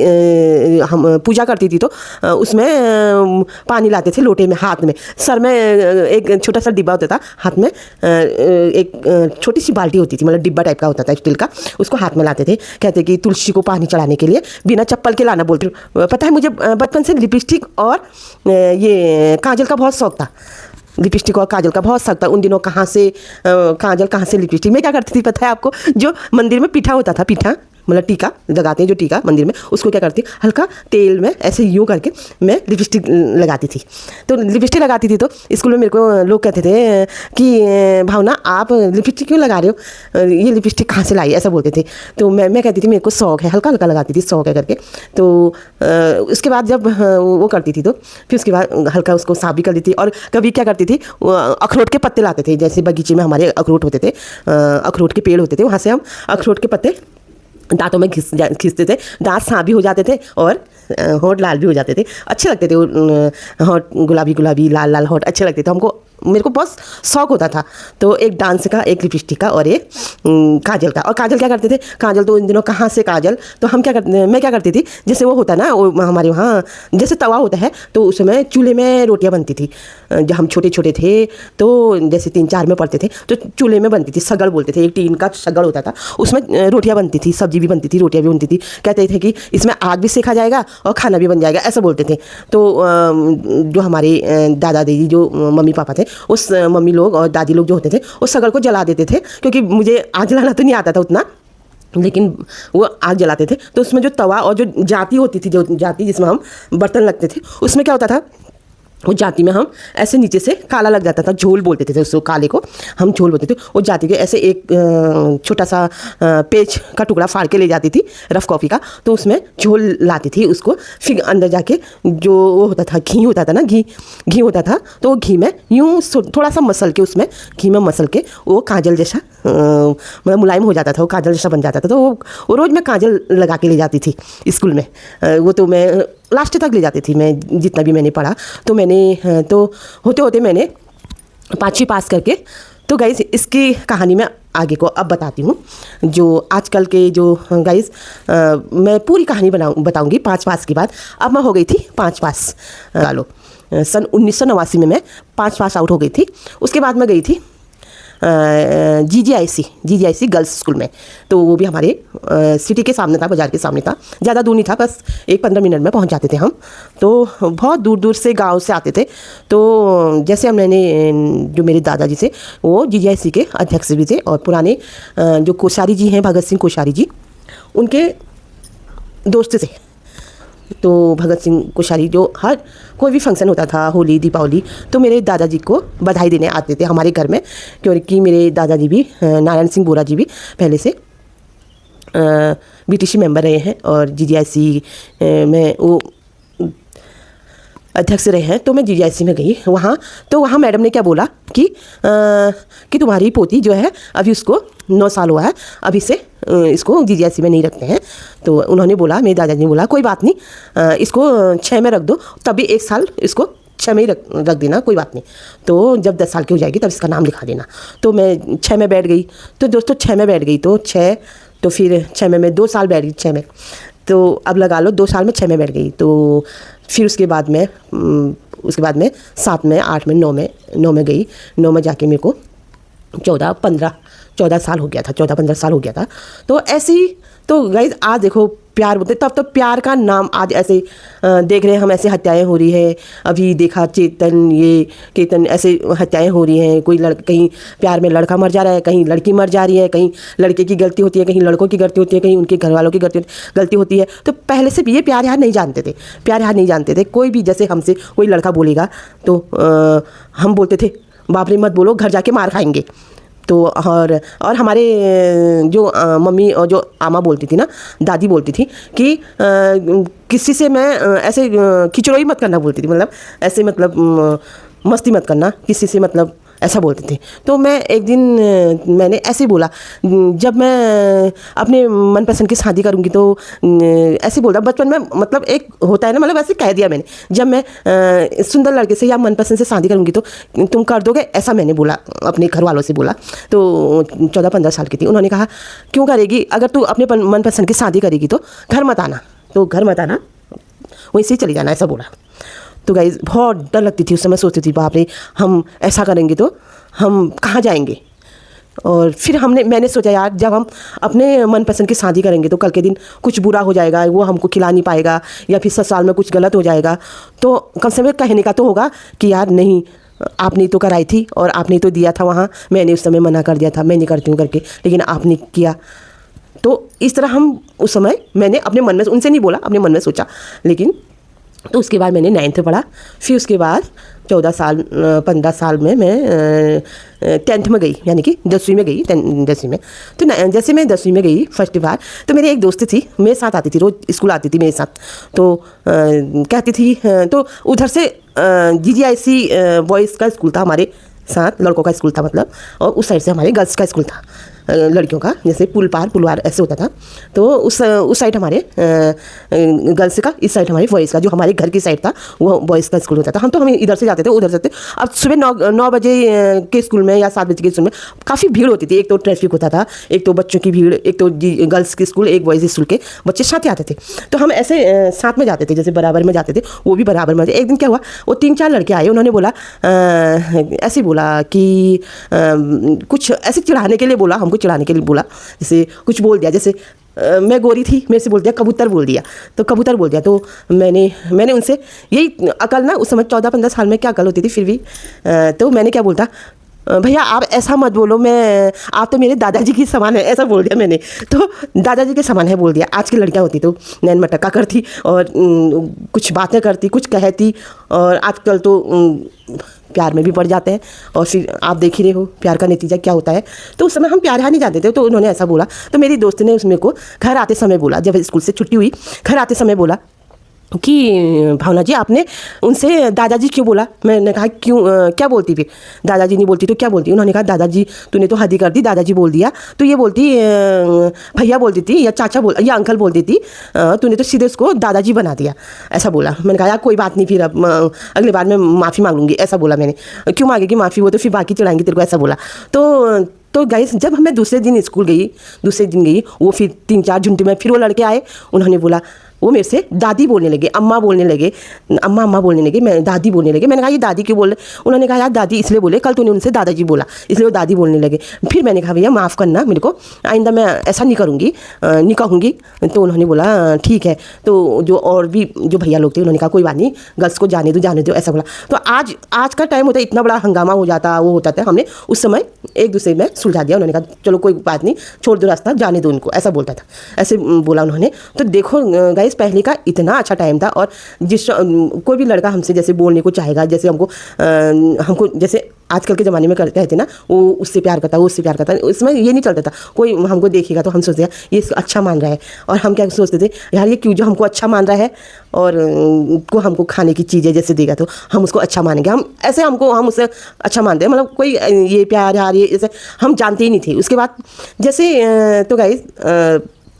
हम पूजा करती थी, तो उसमें पानी लाते थे लोटे में, हाथ में, सर में एक छोटा सा डिब्बा होता था, हाथ में एक छोटी सी बाल्टी होती थी, मतलब डिब्बा टाइप का होता था स्टील का, उसको हाथ में लाते थे। कहते कि तुलसी को पानी चढ़ाने के लिए बिना चप्पल के लाना बोलते। पता है मुझे बचपन से लिपस्टिक और ये काजल का बहुत शौक था। लिपस्टिक और काजल का बहुत शौक था। उन दिनों कहाँ से काजल, कहाँ से लिपस्टिक। मैं क्या करती थी पता है आपको, जो मंदिर में पीठा होता था, पीठा मतलब टीका लगाते हैं जो टीका मंदिर में, उसको क्या करती, हल्का तेल में ऐसे यूँ करके मैं लिपस्टिक लगाती थी। तो लिपस्टिक लगाती थी तो स्कूल में मेरे को लोग कहते थे कि भावना आप लिपस्टिक क्यों लगा रहे हो, ये लिपस्टिक कहाँ से लाई, ऐसा बोलते थे। तो मैं कहती थी मेरे को शौक है, हल्का हल्का लगाती थी, शौक है करके। तो उसके बाद जब वो करती थी तो फिर उसके बाद हल्का उसको साफ भी कर देती। और कभी क्या करती थी, अखरोट के पत्ते लाते थे, जैसे बगीचे में हमारे अखरोट होते थे, अखरोट के पेड़ होते थे, वहाँ से हम अखरोट के पत्ते दांतों में खींचते थे, दांत साफ भी हो जाते थे और होंठ लाल भी हो जाते थे। अच्छे लगते थे होंठ, गुलाबी गुलाबी लाल लाल होंठ अच्छे लगते थे हमको। मेरे को बहुत शौक होता था। तो एक डांस का, एक लिपस्टिक का और एक काजल का। और काजल क्या करते थे, काजल तो इन दिनों कहाँ से काजल, तो हम क्या करते, मैं क्या करती थी, जैसे वो होता ना, वो हमारे वहाँ जैसे तवा होता है, तो उसमें चूल्हे में रोटियाँ बनती थी। जब हम छोटे छोटे थे तो जैसे 3-4 में पढ़ते थे, तो चूल्हे में बनती थी, सगड़ बोलते थे, एक टीन का सगड़ होता था, उसमें रोटियाँ बनती थी, सब्जी भी बनती थी, रोटियाँ भी बनती थी। कहते थे कि इसमें आग भी सेका जाएगा और खाना भी बन जाएगा, ऐसा बोलते थे। तो जो हमारे दादा दादी जो मम्मी पापा थे, उस मम्मी लोग और दादी लोग जो होते थे, उस सगड़ को जला देते थे, क्योंकि मुझे आग जलाना तो नहीं आता था उतना, लेकिन वो आग जलाते थे। तो उसमें जो तवा और जो जाती होती थी, जो जाती जिसमें हम बर्तन लगते थे, उसमें क्या होता था, वो जाती में हम ऐसे नीचे से काला लग जाता था, झोल बोलते थे उसको, काले को हम झोल बोलते थे। वो जाती के ऐसे एक छोटा सा पेज का टुकड़ा फाड़ के ले जाती थी, रफ कॉफ़ी का, तो उसमें झोल लाती थी उसको। फिर अंदर जाके जो वो होता था, घी होता था ना, घी होता था, तो वो घी में यूँ थोड़ा सा मसल के, उसमें घी में मसल के वो काजल जैसा मतलब मुलायम हो जाता था, वो काजल जैसा बन जाता था। तो वो रोज़ मैं काजल लगा के ले जाती थी स्कूल में। वो तो मैं लास्ट तक ले जाती थी, मैं जितना भी मैंने पढ़ा। तो मैंने तो होते होते मैंने 5वीं पास करके, तो गाइज़ इसकी कहानी मैं आगे को अब बताती हूँ। जो आजकल के जो गाइज़ मैं पूरी कहानी बताऊँगी 5 पास के बाद। अब मैं हो गई थी 5 पास, सन 1989 में मैं 5 पास आउट हो गई थी। उसके बाद मैं गई थी GGIC गर्ल्स स्कूल में। तो वो भी हमारे सिटी के सामने था, बाज़ार के सामने था, ज़्यादा दूर नहीं था, बस 1-15 मिनट में पहुंच जाते थे हम। तो बहुत दूर दूर से गांव से आते थे। तो जैसे मैंने जो मेरे दादाजी से, वो GGIC के अध्यक्ष भी थे, और पुराने जो कोश्यारी जी हैं, भगत सिंह कोश्यारी जी, उनके दोस्त थे। तो भगत सिंह कोश्यारी जो हर कोई भी फंक्शन होता था, होली दीपावली, तो मेरे दादाजी को बधाई देने आते थे हमारे घर में, क्योंकि मेरे दादाजी भी, नारायण सिंह बोरा जी भी पहले से BTC मेंबर रहे हैं और GGIC में वो अध्यक्ष रहे हैं। तो मैं GGIC में गई वहाँ, तो वहाँ मैडम ने क्या बोला कि तुम्हारी पोती जो है अभी उसको 9 साल हुआ है, अभी से इसको GGIC में नहीं रखते हैं। तो उन्होंने बोला, मेरे दादाजी ने बोला कोई बात नहीं, इसको 6 में रख दो, तभी 1 साल इसको 6 में ही रख देना, कोई बात नहीं। तो जब 10 साल की हो जाएगी तब इसका नाम लिखा देना। तो मैं 6 में बैठ गई। तो दोस्तों 6 में बैठ गई, तो 6, तो फिर 6 में मैं 2 साल बैठ गई 6 में, तो अब लगा लो 2 साल में 6 में बैठ गई। तो फिर उसके बाद मैं 7 में, 8 में, 9 में गई। 9 में जाके मेरे को 14 साल हो गया था, 14-15 साल हो गया था। तो ऐसे ही, तो गाइज आज देखो प्यार बोलते, तब तो प्यार का नाम आज ऐसे देख रहे हैं हम, ऐसे हत्याएं हो रही है। अभी देखा केतन ऐसे हत्याएं हो रही हैं। कोई कहीं प्यार में लड़का मर जा रहा है, कहीं लड़की मर जा रही है, कहीं लड़के की गलती होती है, कहीं लड़कों की गलती होती है, कहीं उनके घर वालों की गलती होती है। तो पहले से भी ये प्यार यार नहीं जानते थे। कोई भी जैसे हमसे कोई लड़का बोलेगा तो हम बोलते थे बाप रे मत बोलो, घर जाके मार खाएंगे। तो और हमारे जो मम्मी और जो आमा बोलती थी ना, दादी बोलती थी कि किसी से मैं ऐसे खिचड़ोई मत करना बोलती थी, मतलब ऐसे मतलब मस्ती मत करना किसी से, मतलब ऐसा बोलते थे। तो मैं एक दिन मैंने ऐसे ही बोला, जब मैं अपने मनपसंद की शादी करूँगी तो ऐसे बोला बचपन में, मतलब एक होता है ना, मतलब ऐसे कह दिया मैंने, जब मैं सुंदर लड़के से या मनपसंद से शादी करूँगी तो तुम कर दोगे, ऐसा मैंने बोला, अपने घर वालों से बोला। तो 14-15 साल की थी। उन्होंने कहा क्यों करेगी, अगर तू अपने मनपसंद की शादी करेगी तो घर मत आना, तो घर मत आना, वहीं से चली जाना, ऐसा बोला। तो गाइस बहुत डर लगती थी उस समय, सोचती थी बाप रे हम ऐसा करेंगे तो हम कहाँ जाएंगे। और फिर मैंने सोचा यार, जब हम अपने मनपसंद की शादी करेंगे तो कल के दिन कुछ बुरा हो जाएगा, वो हमको खिला नहीं पाएगा, या फिर ससुराल में कुछ गलत हो जाएगा, तो कम से कम कहने का तो होगा कि यार नहीं, आपने तो कराई थी और आपने तो दिया था वहाँ, मैंने उस समय मना कर दिया था, मैं नहीं करती हूँ करके, लेकिन आपने किया। तो इस तरह हम उस समय, मैंने अपने मन में, उनसे नहीं बोला, अपने मन में सोचा। लेकिन तो उसके बाद मैंने 9th पढ़ा, फिर उसके बाद 15 साल में मैं 10th में गई, यानी कि 10वीं में गई, 10वीं में। तो जैसे मैं 10वीं में गई फर्स्ट बार, तो मेरी एक दोस्त थी, मेरे साथ आती थी, रोज़ स्कूल आती थी मेरे साथ। तो कहती थी, तो उधर से GGIC बॉयज़ का स्कूल था हमारे साथ, लड़कों का स्कूल था मतलब, और उस साइड से हमारे गर्ल्स का स्कूल था, लड़कियों का, जैसे पुल पार पुलवार ऐसे होता था। तो उस साइड हमारे गर्ल्स का, इस साइड हमारे बॉयज़ का, जो हमारे घर की साइड था वो बॉयज़ का स्कूल होता था। हम इधर से जाते थे, उधर जाते। अब सुबह 9 बजे के स्कूल में या 7 बजे के स्कूल में काफ़ी भीड़ होती थी। एक तो ट्रैफिक होता था, एक तो बच्चों की भीड़, एक तो गर्ल्स के स्कूल, एक बॉयज़ स्कूल के बच्चे साथ ही आते थे। तो हम ऐसे साथ में जाते थे, जैसे बराबर में जाते थे, वो भी बराबर में। एक दिन क्या हुआ, वो 3-4 लड़के आए, उन्होंने बोला, ऐसे बोला कि कुछ ऐसे चिढ़ाने के लिए बोला, हमको चिढ़ाने के लिए बोला, जैसे कुछ बोल दिया, जैसे मैं गोरी थी, मेरे से बोल दिया कबूतर बोल दिया, तो कबूतर बोल दिया। तो मैंने उनसे, यही अकल ना, उस समय 14-15 साल में क्या अकल होती थी फिर भी, तो मैंने क्या बोलता, भैया आप ऐसा मत बोलो, आप तो मेरे दादाजी की समान है, ऐसा बोल दिया मैंने। तो दादाजी के समान है बोल दिया। आज की लड़कियां होती तो नैन मटक्का करती और कुछ बातें करती, कुछ कहती, और आजकल तो प्यार में भी पड़ जाते हैं, और फिर आप देख ही रहे हो प्यार का नतीजा क्या होता है। तो उस समय हम प्यार नहीं जानते थे, तो उन्होंने ऐसा बोला। तो मेरी दोस्त ने उसमें को घर आते समय बोला, जब स्कूल से छुट्टी हुई, घर आते समय बोला कि भावना जी आपने उनसे दादाजी क्यों बोला। मैंने कहा क्यों, क्या बोलती फिर, दादाजी नहीं बोलती तो क्या बोलती। उन्होंने कहा दादाजी तूने तो हद ही कर दी, दादाजी बोल दिया, तो ये बोलती भैया बोलती थी या चाचा या अंकल बोलती थी, तूने तो सीधे उसको दादाजी बना दिया, ऐसा बोला। मैंने कहा यार कोई बात नहीं, फिर अब अगली बार मैं माफ़ी मांग लूँगी, ऐसा बोला मैंने। क्यों मांगेगी माफ़ी, वो तो फिर बाकी चढ़ाएंगे तेरे को, ऐसा बोला। तो गाइस जब मैं दूसरे दिन स्कूल गई, वो फिर 3-4 घंटे में फिर वो लड़के आए, उन्होंने बोला, वो मेरे से दादी बोलने लगे, अम्मा बोलने लगे, अम्मा बोलने लगे, मैं दादी बोलने लगे। मैंने कहा ये दादी क्यों बोल रहे। उन्होंने कहा यार दादी इसलिए बोले, कल तूने उनसे दादाजी बोला इसलिए वो दादी बोलने लगे। फिर मैंने कहा भैया माफ़ करना मेरे को, आइंदा मैं ऐसा नहीं करूँगी, नहीं कहूँगी। तो उन्होंने बोला ठीक है। तो जो और भी जो भैया लोग थे उन्होंने कहा कोई बात नहीं, गर्ल्स को जाने दो, ऐसा बोला। तो आज का टाइम होता है, इतना बड़ा हंगामा हो जाता, वो होता था, हमने उस समय एक दूसरे में सुलझा दिया। उन्होंने कहा चलो कोई बात नहीं, छोड़ दो रास्ता, जाने दो उनको, ऐसा बोलता था, ऐसे बोला उन्होंने। तो देखो गाइस पहले का इतना अच्छा टाइम था। और कोई भी लड़का हमसे जैसे बोलने को चाहेगा, जैसे हमको जैसे आजकल के ज़माने में कहते ना, वो उससे प्यार करता, वो उससे प्यार करता, उसमें ये नहीं चलता था। कोई हमको देखेगा तो हम सोचते हैं ये अच्छा मान रहा है, और हम क्या सोचते थे यार ये क्यों जो हमको अच्छा मान रहा है, और को हमको खाने की चीज़ें जैसे देगा तो हम उसको अच्छा मानेंगे, हम उसे अच्छा मानते हैं। मतलब कोई ये प्यार यार ये ऐसे हम जानते ही नहीं थे। उसके बाद जैसे तो गाइस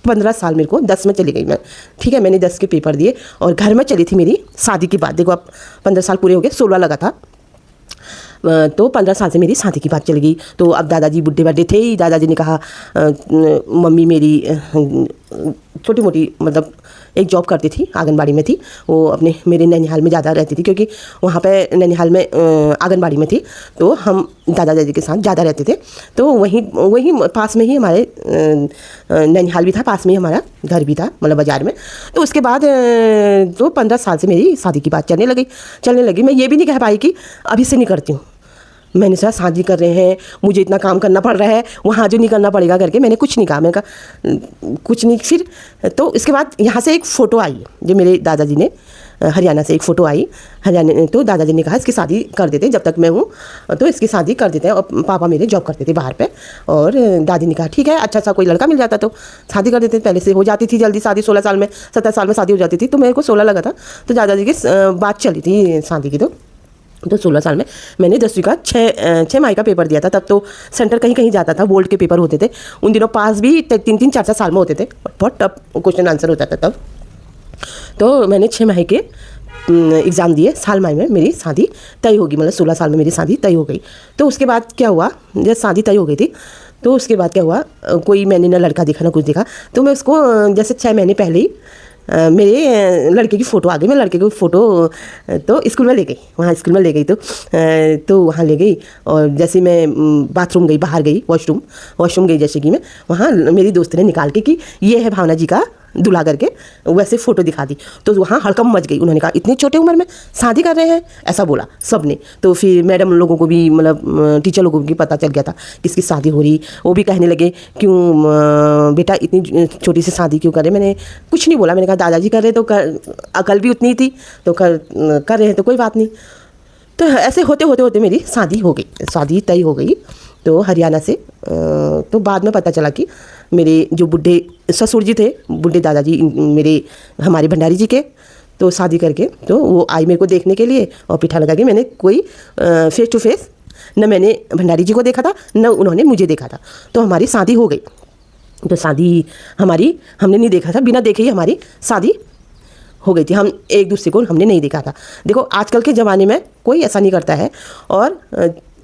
15 साल मेरे को 10 में चली गई मैं, ठीक है, मैंने 10 के पेपर दिए और घर में चली थी मेरी शादी की बात। देखो अब 15 साल पूरे हो गए, 16 लगा था, तो 15 साल से मेरी शादी की बात चल गई। तो अब दादाजी बुढ़े थे ही, दादाजी ने कहा मम्मी मेरी छोटी मोटी मतलब एक जॉब करती थी, आंगनबाड़ी में थी, वो अपने मेरे नैनीहाल में ज़्यादा रहती थी, क्योंकि वहाँ पे नैनीहाल में आंगनबाड़ी में थी, तो हम दादा दादी के साथ ज़्यादा रहते थे। तो वहीं पास में ही हमारे नैनीहाल भी था, पास में ही हमारा घर भी था, मतलब बाज़ार में। तो उसके बाद तो 15 साल से मेरी शादी की बात चलने लगी। मैं ये भी नहीं कह पाई कि अभी से नहीं करती हूँ, मैंने सोचा शादी कर रहे हैं, मुझे इतना काम करना पड़ रहा है, वहाँ जो नहीं करना पड़ेगा करके मैंने कुछ नहीं कहा। मैंने कहा कुछ नहीं। फिर तो इसके बाद यहाँ से एक फ़ोटो आई, जो मेरे दादाजी ने हरियाणा से एक फ़ोटो आई, हरियाणा। तो दादाजी ने कहा इसकी शादी कर देते, जब तक मैं हूँ तो इसकी शादी कर देते हैं। और पापा मेरे जॉब करते थे बाहर पे, और दादी ने कहा ठीक है, अच्छा सा कोई लड़का मिल जाता तो शादी कर देते। पहले से हो जाती थी जल्दी शादी, 16 साल में 17 साल में शादी हो जाती थी, तो मेरे को 16 लगा था। तो दादाजी की बात चली थी शादी की। तो तो 16 साल में मैंने 10वीं का 6 माही का पेपर दिया था। तब तो सेंटर कहीं कहीं जाता था, बोर्ड के पेपर होते थे उन दिनों, पास भी 3-3 4-4 साल में होते थे, बहुत टफ क्वेश्चन आंसर होता था तब। तो मैंने 6 माही के एग्ज़ाम दिए, साल माही में मेरी शादी तय होगी, मतलब 16 साल में मेरी शादी तय हो गई। तो उसके बाद क्या हुआ, जब शादी तय हो गई थी तो उसके बाद क्या हुआ, कोई मैंने ना लड़का देखा ना कुछ देखा, तो मैं उसको जैसे 6 महीने पहले ही मेरे लड़के की फ़ोटो आ गई। मैं लड़के की फ़ोटो तो स्कूल में ले गई, वहाँ स्कूल में ले गई तो वहाँ ले गई, और जैसे मैं बाथरूम गई, बाहर गई, वॉशरूम गई, जैसे कि मैं वहाँ मेरी दोस्त ने निकाल के कि ये है भावना जी का दूल्हा करके वैसे फ़ोटो दिखा दी। तो वहाँ हड़कंप मच गई, उन्होंने कहा इतनी छोटी उम्र में शादी कर रहे हैं, ऐसा बोला सब ने। तो फिर मैडम लोगों को भी, मतलब टीचर लोगों को भी पता चल गया था किसकी शादी हो रही। वो भी कहने लगे क्यों बेटा इतनी छोटी सी शादी क्यों कर रहे। मैंने कुछ नहीं बोला, मैंने कहा दादाजी कर रहे तो अकल भी उतनी थी तो कर रहे हैं तो कोई बात नहीं। तो ऐसे होते होते होते मेरी शादी हो गई, शादी तय हो गई। तो हरियाणा से तो बाद में पता चला कि मेरे जो बुढ़े ससुर जी थे, बुढ़े दादाजी मेरे हमारे भंडारी जी के, तो शादी करके तो वो आई मेरे को देखने के लिए, और पिठा लगा के मैंने कोई फेस टू फेस न मैंने भंडारी जी को देखा था न उन्होंने मुझे देखा था। तो हमारी शादी हो गई। तो शादी हमारी हमने नहीं देखा था, बिना देखे ही हमारी शादी हो गई थी। हम एक दूसरे को हमने नहीं देखा था। देखो आजकल के ज़माने में कोई ऐसा नहीं करता है। और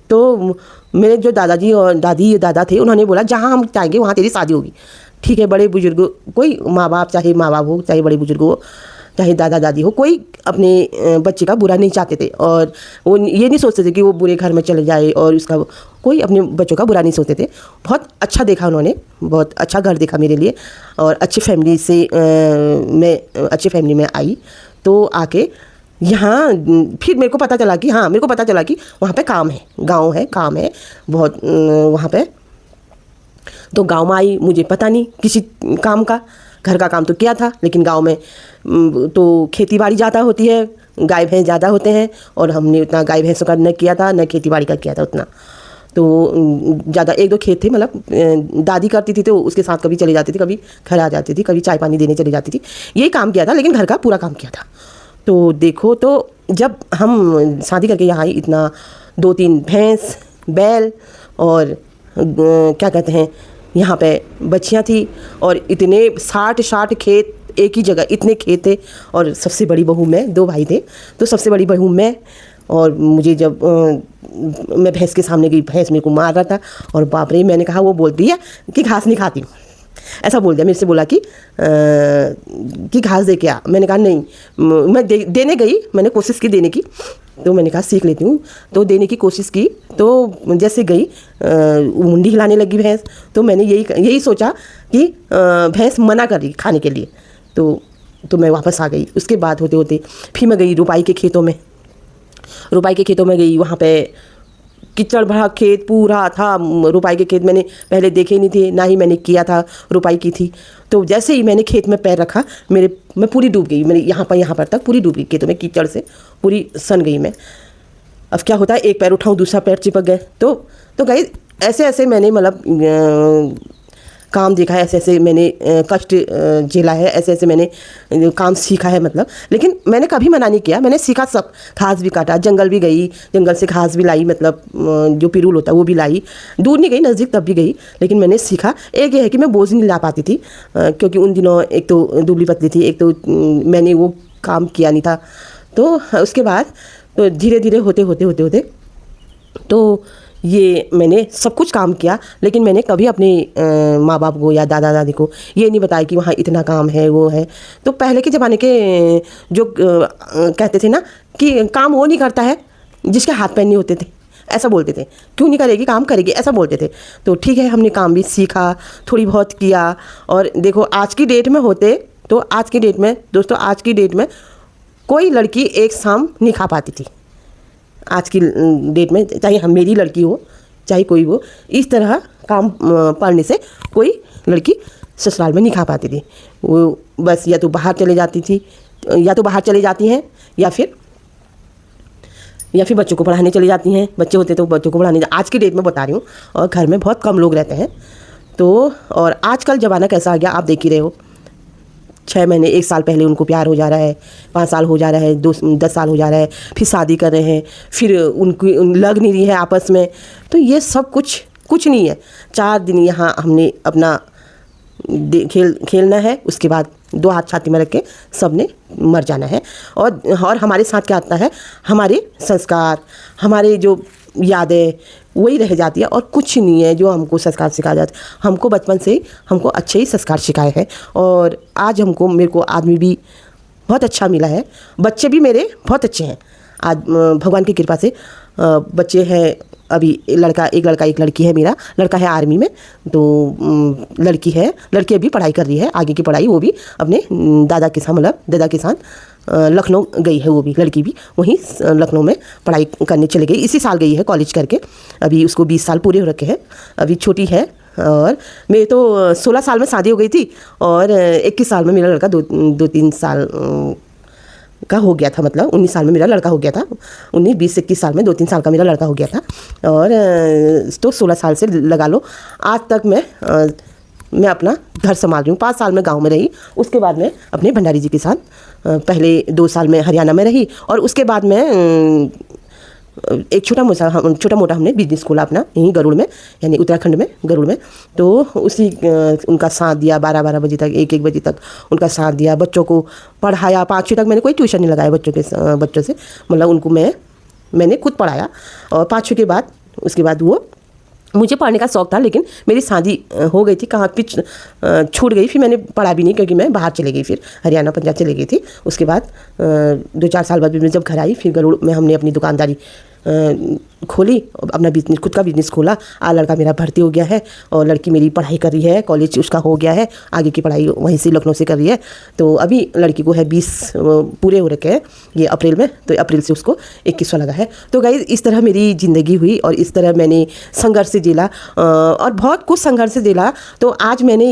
तो मेरे जो दादाजी और दादा थे, उन्होंने बोला जहाँ हम चाहेंगे वहाँ तेरी शादी होगी। ठीक है, बड़े बुजुर्ग, कोई माँ बाप, चाहे माँ बाप हो, चाहे बड़े बुजुर्ग हो, चाहे दादा दादी हो, कोई अपने बच्चे का बुरा नहीं चाहते थे। और वो ये नहीं सोचते थे कि वो बुरे घर में चले जाए, और उसका कोई अपने बच्चों का बुरा नहीं सोचते थे। बहुत अच्छा देखा उन्होंने, बहुत अच्छा घर देखा मेरे लिए। और अच्छी फैमिली से मैं अच्छी फैमिली में आई। तो आके यहाँ फिर मेरे को पता चला कि हाँ, मेरे को पता चला कि वहाँ पे काम है, गांव है, काम है बहुत वहाँ पे। तो गांव में आई, मुझे पता नहीं किसी काम का, घर का काम तो किया था, लेकिन गांव में तो खेती बाड़ी ज़्यादा होती है, गाय भैंस ज़्यादा होते हैं, और हमने उतना गाय भैंसों का न किया था, न खेती बाड़ी का किया था उतना। तो ज़्यादा 1-2 खेत थे, मतलब दादी करती थी तो उसके साथ कभी चली जाती थी, कभी घर आ जाती थी, कभी चाय पानी देने चली जाती थी, यही काम किया था, लेकिन घर का पूरा काम किया था। तो देखो, तो जब हम शादी करके यहाँ आई, इतना 2-3 भैंस, बैल और क्या कहते हैं यहाँ पे बच्चियाँ थी, और इतने 60 खेत एक ही जगह, इतने खेत थे। और सबसे बड़ी बहू मैं, 2 भाई थे, तो सबसे बड़ी बहू मैं। और मुझे जब मैं भैंस के सामने गई, भैंस मेरे को मार रहा था, और बाप रे, मैंने कहा, वो बोलती है कि घास नहीं खाती, ऐसा बोल दिया मेरे से, बोला कि घास दे के आ। मैंने कहा नहीं, मैं देने गई, मैंने कोशिश की देने की, तो मैंने कहा सीख लेती हूँ, तो देने की कोशिश की। तो जैसे गई मुंडी हिलाने लगी भैंस, तो मैंने यही सोचा कि भैंस मना कर रही खाने के लिए, तो मैं वापस आ गई। उसके बाद होते होते फिर मैं गई रुपाई के खेतों में, गई, वहाँ पे कीचड़ भरा खेत पूरा था। रुपाई के खेत मैंने पहले देखे नहीं थे, ना ही मैंने किया था, रुपाई की थी। तो जैसे ही मैंने खेत में पैर रखा, मैं पूरी डूब गई, मेरे यहाँ पर तक पूरी डूब गई खेतों में, कीचड़ से पूरी सन गई मैं। अब क्या होता है, एक पैर उठाऊँ दूसरा पैर चिपक गए। तो गई ऐसे मैंने मतलब काम देखा है, ऐसे मैंने कष्ट झेला है, ऐसे मैंने काम सीखा है मतलब। लेकिन मैंने कभी मना नहीं किया, मैंने सीखा सब। घास भी काटा, जंगल भी गई, जंगल से घास भी लाई, मतलब जो पिरूल होता है वो भी लाई, दूर नहीं गई, नज़दीक तब भी गई, लेकिन मैंने सीखा। एक ये है कि मैं बोझ नहीं ला पाती थी, क्योंकि उन दिनों एक तो दुबली पतली थी, एक तो मैंने वो काम किया नहीं था। तो उसके बाद तो धीरे धीरे होते तो ये मैंने सब कुछ काम किया, लेकिन मैंने कभी अपने माँ बाप को या दादा दादी को ये नहीं बताया कि वहाँ इतना काम है, वो है। तो पहले के ज़माने के जो कहते थे ना कि काम वो नहीं करता है जिसके हाथ पैर नहीं होते थे, ऐसा बोलते थे। क्यों नहीं करेगी, काम करेगी, ऐसा बोलते थे। तो ठीक है, हमने काम भी सीखा, थोड़ी बहुत किया। और देखो आज की डेट में होते तो आज की डेट में दोस्तों, आज की डेट में कोई लड़की एक शाम नहीं खा पाती थी। आज की डेट में चाहे हम मेरी लड़की हो, चाहे कोई हो, इस तरह काम पड़ने से कोई लड़की ससुराल में नहीं खा पाती थी। वो बस या तो बाहर चले जाती थी, या तो बाहर चले जाती हैं, या फिर बच्चों को पढ़ाने चली जाती हैं। बच्चे होते तो बच्चों को पढ़ाने, आज की डेट में बता रही हूँ। और घर में बहुत कम लोग रहते हैं। तो और आजकल ज़माना कैसा आ गया, आप देख ही रहे हो। 6 महीने 1 साल पहले उनको प्यार हो जा रहा है, 5 साल हो जा रहा है, 10 साल हो जा रहा है, फिर शादी कर रहे हैं, फिर उनकी लग नहीं रही है आपस में। तो ये सब कुछ नहीं है। 4 दिन यहाँ हमने अपना खेलना है, उसके बाद 2 हाथ छाती में रख के सब ने मर जाना है। और हमारे साथ क्या आता है, हमारे संस्कार, हमारे जो यादें वही रह जाती है और कुछ नहीं है जो हमको संस्कार सिखाया जाता है। हमको बचपन से ही हमको अच्छे ही संस्कार सिखाए हैं और आज मेरे को आदमी भी बहुत अच्छा मिला है, बच्चे भी मेरे बहुत अच्छे हैं। आज भगवान की कृपा से बच्चे हैं, अभी एक लड़का एक लड़की है। मेरा लड़का है आर्मी में, तो लड़की अभी पढ़ाई कर रही है, आगे की पढ़ाई वो भी अपने दादा के साथ लखनऊ गई है। वो भी लड़की भी वहीं लखनऊ में पढ़ाई करने चली गई, इसी साल गई है कॉलेज करके। अभी उसको 20 साल पूरे हो रखे हैं, अभी छोटी है। और मेरी तो 16 साल में शादी हो गई थी और 21 साल में मेरा लड़का 2-3 साल का हो गया था, मतलब 19 साल में मेरा लड़का हो गया था। 20-21 साल में 2-3 साल का मेरा लड़का हो गया था। और तो 16 साल से लगा लो आज तक मैं अपना घर संभाल रही हूँ। 5 साल में गांव में रही, उसके बाद मैं अपने भंडारी जी के साथ पहले 2 साल में हरियाणा में रही और उसके बाद मैं एक छोटा मोटा हमने बिजनेस खोला अपना यहीं गरुड़ में, यानी उत्तराखंड में गरुड़ में। तो उसी उनका साथ दिया 12-12 बजे तक, 1-1 बजे तक उनका साथ दिया, बच्चों को पढ़ाया। 5वीं तक मैंने कोई ट्यूशन नहीं लगाया बच्चों से, मतलब उनको मैंने खुद पढ़ाया। और 5वीं के बाद उसके बाद मुझे पढ़ने का शौक़ था, लेकिन मेरी शादी हो गई थी, कहाँ पिच छूट गई, फिर मैंने पढ़ा भी नहीं क्योंकि मैं बाहर चली गई, फिर हरियाणा पंजाब चली गई थी। उसके बाद 2-4 साल बाद मैं जब घर आई, फिर गरुड़ में हमने अपनी दुकानदारी खोली, अपना बिजनेस, खुद का बिजनेस खोला। लड़का मेरा भर्ती हो गया है और लड़की मेरी पढ़ाई कर रही है, कॉलेज उसका हो गया है, आगे की पढ़ाई वहीं से लखनऊ से कर रही है। तो अभी लड़की को है 20 पूरे हो रखे हैं ये अप्रैल में, तो अप्रैल से उसको 21वां लगा है। तो गाइस इस तरह मेरी ज़िंदगी हुई और इस तरह मैंने संघर्ष से झेला और बहुत कुछ संघर्ष से झेला। तो आज मैंने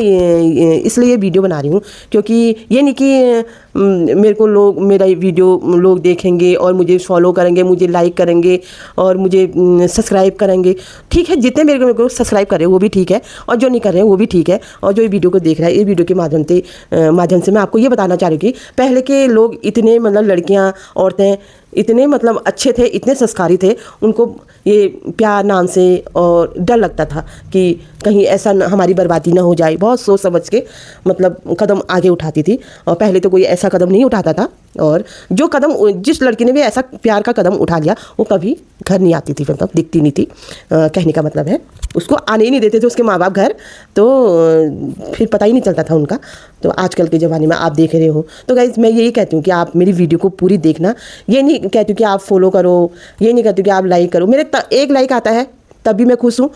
इसलिए वीडियो बना रही हूँ क्योंकि ये नहीं कि मेरे को मेरा वीडियो लोग देखेंगे और मुझे फॉलो करेंगे, मुझे लाइक करेंगे और मुझे सब्सक्राइब करेंगे। ठीक है, जितने मेरे को सब्सक्राइब कर रहे हैं वो भी ठीक है और जो नहीं कर रहे हैं वो भी ठीक है। और जो ये वीडियो को देख रहा है, ये वीडियो के माध्यम से मैं आपको ये बताना चाह रही हूँ कि पहले के लोग इतने, मतलब लड़कियाँ, औरतें इतने मतलब अच्छे थे, इतने संस्कारी थे, उनको ये प्यार नाम से और डर लगता था कि कहीं ऐसा हमारी बर्बादी ना हो जाए। बहुत सोच समझ के मतलब कदम आगे उठाती थी और पहले तो कोई ऐसा कदम नहीं उठाता था। और जो कदम जिस लड़की ने भी ऐसा प्यार का कदम उठा लिया वो कभी घर नहीं आती थी, मतलब दिखती नहीं थी। कहने का मतलब है उसको आने ही नहीं देते थे उसके माँ बाप घर, तो फिर पता ही नहीं चलता था उनका। तो आजकल के ज़माने में आप देख रहे हो। तो गाइज़ मैं यही कहती हूँ कि आप मेरी वीडियो को पूरी देखना। ये नहीं कहती हूँ कि आप फॉलो करो, ये नहीं कहती हूँ कि आप लाइक करो। मेरे 1 लाइक आता है तब भी मैं खुश हूँ,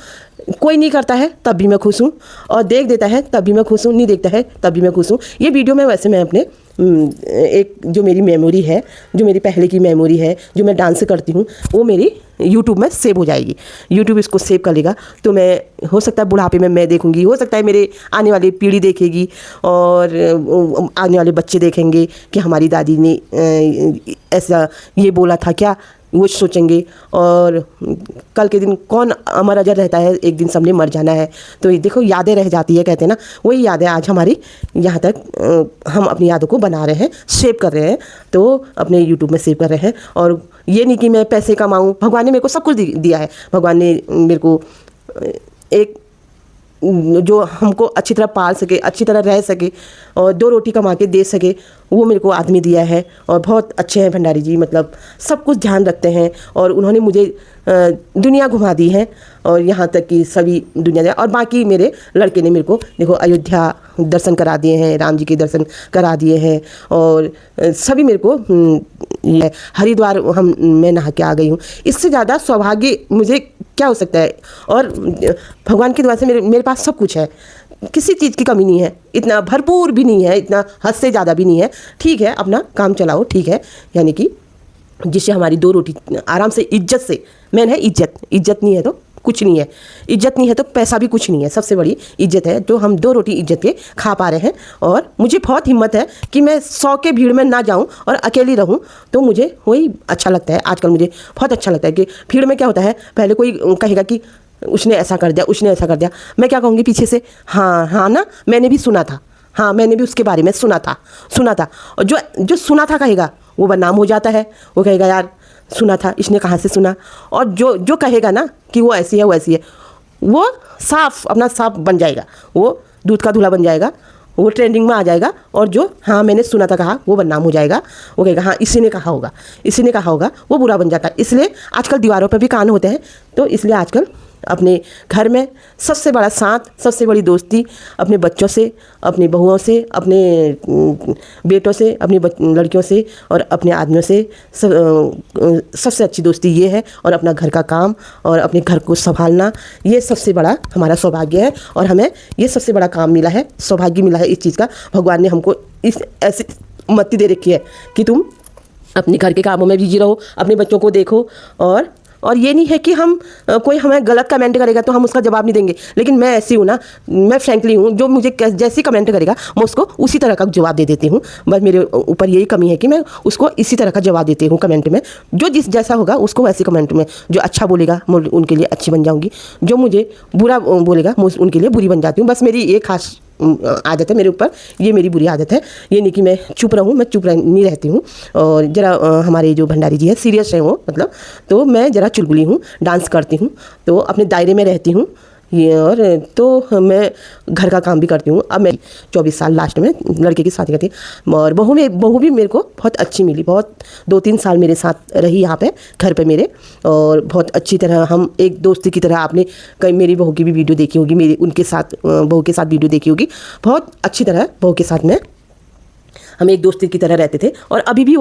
कोई नहीं करता है तब भी मैं खुश हूँ, और देख देता है तब भी मैं खुश हूँ, नहीं देखता है तब भी मैं खुश हूँ। ये वीडियो में वैसे मैं अपने एक जो मेरी मेमोरी है, जो मेरी पहले की मेमोरी है, जो मैं डांस करती हूँ, वो मेरी यूट्यूब में सेव हो जाएगी। यूट्यूब इसको सेव कर लेगा तो मैं, हो सकता है बुढ़ापे में मैं देखूँगी, हो सकता है मेरे आने वाली पीढ़ी देखेगी और आने वाले बच्चे देखेंगे कि हमारी दादी ने ऐसा ये बोला था क्या, वो सोचेंगे। और कल के दिन कौन अमर अजर रहता है, एक दिन सबने मर जाना है। तो ये देखो यादें रह जाती है, कहते हैं ना, वही यादें आज हमारी यहाँ तक हम अपनी यादों को बना रहे हैं, सेव कर रहे हैं, तो अपने यूट्यूब में सेव कर रहे हैं। और ये नहीं कि मैं पैसे कमाऊँ, भगवान ने मेरे को सब कुछ दिया है। भगवान ने मेरे को एक जो हमको अच्छी तरह पाल सके, अच्छी तरह रह सके और 2 रोटी कमा के दे सके, वो मेरे को आदमी दिया है। और बहुत अच्छे हैं भंडारी जी, मतलब सब कुछ ध्यान रखते हैं और उन्होंने मुझे दुनिया घुमा दी है और यहाँ तक कि सभी दुनिया। और बाकी मेरे लड़के ने मेरे को देखो अयोध्या दर्शन करा दिए हैं, राम जी के दर्शन करा दिए हैं और सभी मेरे को हरिद्वार मैं नहा के आ गई हूँ। इससे ज़्यादा सौभाग्य मुझे क्या हो सकता है। और भगवान की दुआ से मेरे पास सब कुछ है, किसी चीज़ की कमी नहीं है, इतना भरपूर भी नहीं है, इतना हद से ज़्यादा भी नहीं है। ठीक है, अपना काम चलाओ, ठीक है, यानी कि जिससे हमारी 2 रोटी आराम से, इज्जत से। मैंने है इज्जत नहीं है तो कुछ नहीं है, इज्जत नहीं है तो पैसा भी कुछ नहीं है। सबसे बड़ी इज्जत है जो हम 2 रोटी इज्जत के खा पा रहे हैं। और मुझे बहुत हिम्मत है कि मैं 100 के भीड़ में ना जाऊं और अकेली रहूं, तो मुझे वही अच्छा लगता है। आजकल मुझे बहुत अच्छा लगता है कि भीड़ में क्या होता है, पहले कोई कहेगा कि उसने ऐसा कर दिया, उसने ऐसा कर दिया, मैं क्या कहूँगी पीछे से, हाँ हाँ ना, मैंने भी सुना था, हाँ मैंने भी उसके बारे में सुना था। और जो सुना था कहेगा वो बदनाम हो जाता है। वो कहेगा यार सुना था, इसने कहाँ से सुना। और जो कहेगा ना कि वो ऐसी है वो ऐसी है, वो अपना साफ बन जाएगा, वो दूध का धुला बन जाएगा, वो ट्रेंडिंग में आ जाएगा। और जो हाँ मैंने सुना था कहा वो बदनाम हो जाएगा। वो कहेगा हाँ इसी ने कहा होगा, वो बुरा बन जाता है। इसलिए आजकल दीवारों पर भी कान होते हैं। तो इसलिए आजकल अपने घर में सबसे बड़ा साथ, सबसे बड़ी दोस्ती अपने बच्चों से, अपनी बहुओं से, अपने बेटों से, अपनी लड़कियों से और अपने आदमियों से सबसे अच्छी दोस्ती ये है। और अपना घर का काम और अपने घर को संभालना, ये सबसे बड़ा हमारा सौभाग्य है। और हमें ये सबसे बड़ा काम मिला है, सौभाग्य मिला है इस चीज़ का। भगवान ने हमको इस ऐसी मति दे रखी है कि तुम अपने घर के कामों में बिजी रहो, अपने बच्चों को देखो। और ये नहीं है कि हम कोई हमें गलत कमेंट करेगा तो हम उसका जवाब नहीं देंगे। लेकिन मैं ऐसी हूँ ना, मैं फ्रैंकली हूँ, जो मुझे जैसी कमेंट करेगा मैं उसको उसी तरह का जवाब दे देती हूँ। बस मेरे ऊपर यही कमी है कि मैं उसको इसी तरह का जवाब देती हूँ कमेंट में। जो जैसा होगा उसको वैसे कमेंट में, जो अच्छा बोलेगा मैं उनके लिए अच्छी बन जाऊँगी, जो मुझे बुरा बोलेगा मैं उनके लिए बुरी बन जाती हूँ। बस मेरी ये खास आदत है मेरे ऊपर, ये मेरी बुरी आदत है। ये नहीं कि मैं चुप रहूँ, मैं चुप नहीं रहती हूँ। और ज़रा हमारे जो भंडारी जी है सीरियस है वो, मतलब तो मैं ज़रा चुलबुली हूँ, डांस करती हूँ, तो अपने दायरे में रहती हूँ ये। और तो मैं घर का काम भी करती हूँ। अब मैं 24 साल लास्ट में लड़के की शादी करती। और बहू भी मेरे को बहुत अच्छी मिली, बहुत 2-3 साल मेरे साथ रही यहाँ पे घर पे मेरे। और बहुत अच्छी तरह हम एक दोस्ती की तरह, आपने कहीं मेरी बहू की भी वीडियो देखी होगी, मेरी उनके साथ बहू के साथ वीडियो देखी होगी। बहुत अच्छी तरह बहू के साथ में हम एक दोस्ती की तरह रहते थे। और अभी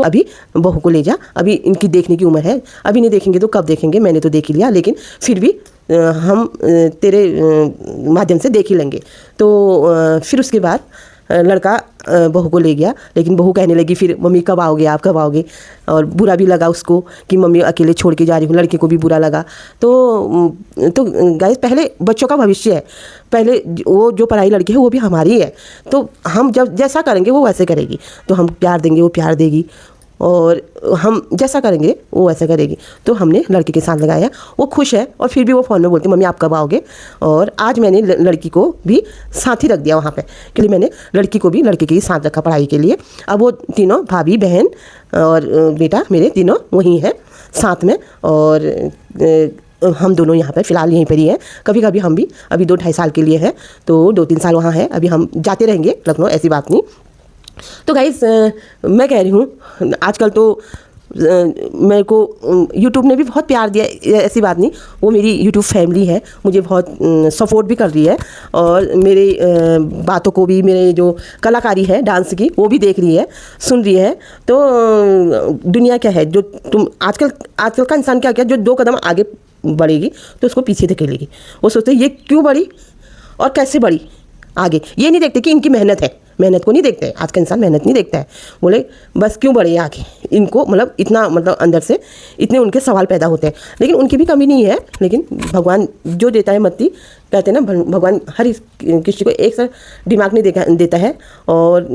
बहू को ले जा, अभी इनकी देखने की उम्र है, अभी नहीं देखेंगे तो कब देखेंगे, मैंने तो देख ही लिया, लेकिन फिर भी हम तेरे माध्यम से देख ही लेंगे। तो फिर उसके बाद लड़का बहू को ले गया। लेकिन बहू कहने लगी फिर मम्मी कब आओगे आप, कब आओगे। और बुरा भी लगा उसको कि मम्मी अकेले छोड़ के जा रही हूँ, लड़के को भी बुरा लगा। तो गाइस पहले बच्चों का भविष्य है, पहले वो जो पढ़ाई लड़की है वो भी हमारी है। तो हम जब जैसा करेंगे वो वैसे करेगी, तो हम प्यार देंगे वो प्यार देगी, और हम जैसा करेंगे वो वैसा करेगी। तो हमने लड़के के साथ लगाया, वो खुश है। और फिर भी वो फ़ोन में बोलती मम्मी आप कब आओगे। और आज मैंने लड़की को भी साथ ही रख दिया वहाँ पे, क्योंकि मैंने लड़की को भी लड़के के ही साथ रखा पढ़ाई के लिए। अब वो तीनों भाभी बहन और बेटा मेरे तीनों वहीं हैं साथ में। और हम दोनों यहाँ पर फ़िलहाल यहीं पर ही हैं। कभी कभी हम भी अभी 2-2.5 साल के लिए हैं, तो 2-3 साल वहाँ है, अभी हम जाते रहेंगे लखनऊ, ऐसी बात नहीं। तो गाइस मैं कह रही हूँ आजकल तो मेरे को यूट्यूब ने भी बहुत प्यार दिया, ऐसी बात नहीं। वो मेरी यूट्यूब फैमिली है, मुझे बहुत सपोर्ट भी कर रही है। और मेरे बातों को भी, मेरे जो कलाकारी है डांस की वो भी देख रही है, सुन रही है। तो दुनिया क्या है, जो तुम आजकल का इंसान क्या जो 2 कदम आगे बढ़ेगी तो उसको पीछे धकेलेगी। वो सोचते ये क्यों बढ़ी और कैसे बढ़ी आगे, ये नहीं देखते कि इनकी मेहनत है। मेहनत को नहीं देखते, आज का इंसान मेहनत नहीं देखता है। बोले बस क्यों बढ़े आगे, इनको मतलब इतना, मतलब अंदर से इतने उनके सवाल पैदा होते हैं। लेकिन उनकी भी कमी नहीं है, लेकिन भगवान जो देता है मत्ती, कहते हैं ना भगवान हर किसी को एक सा दिमाग नहीं देता है। और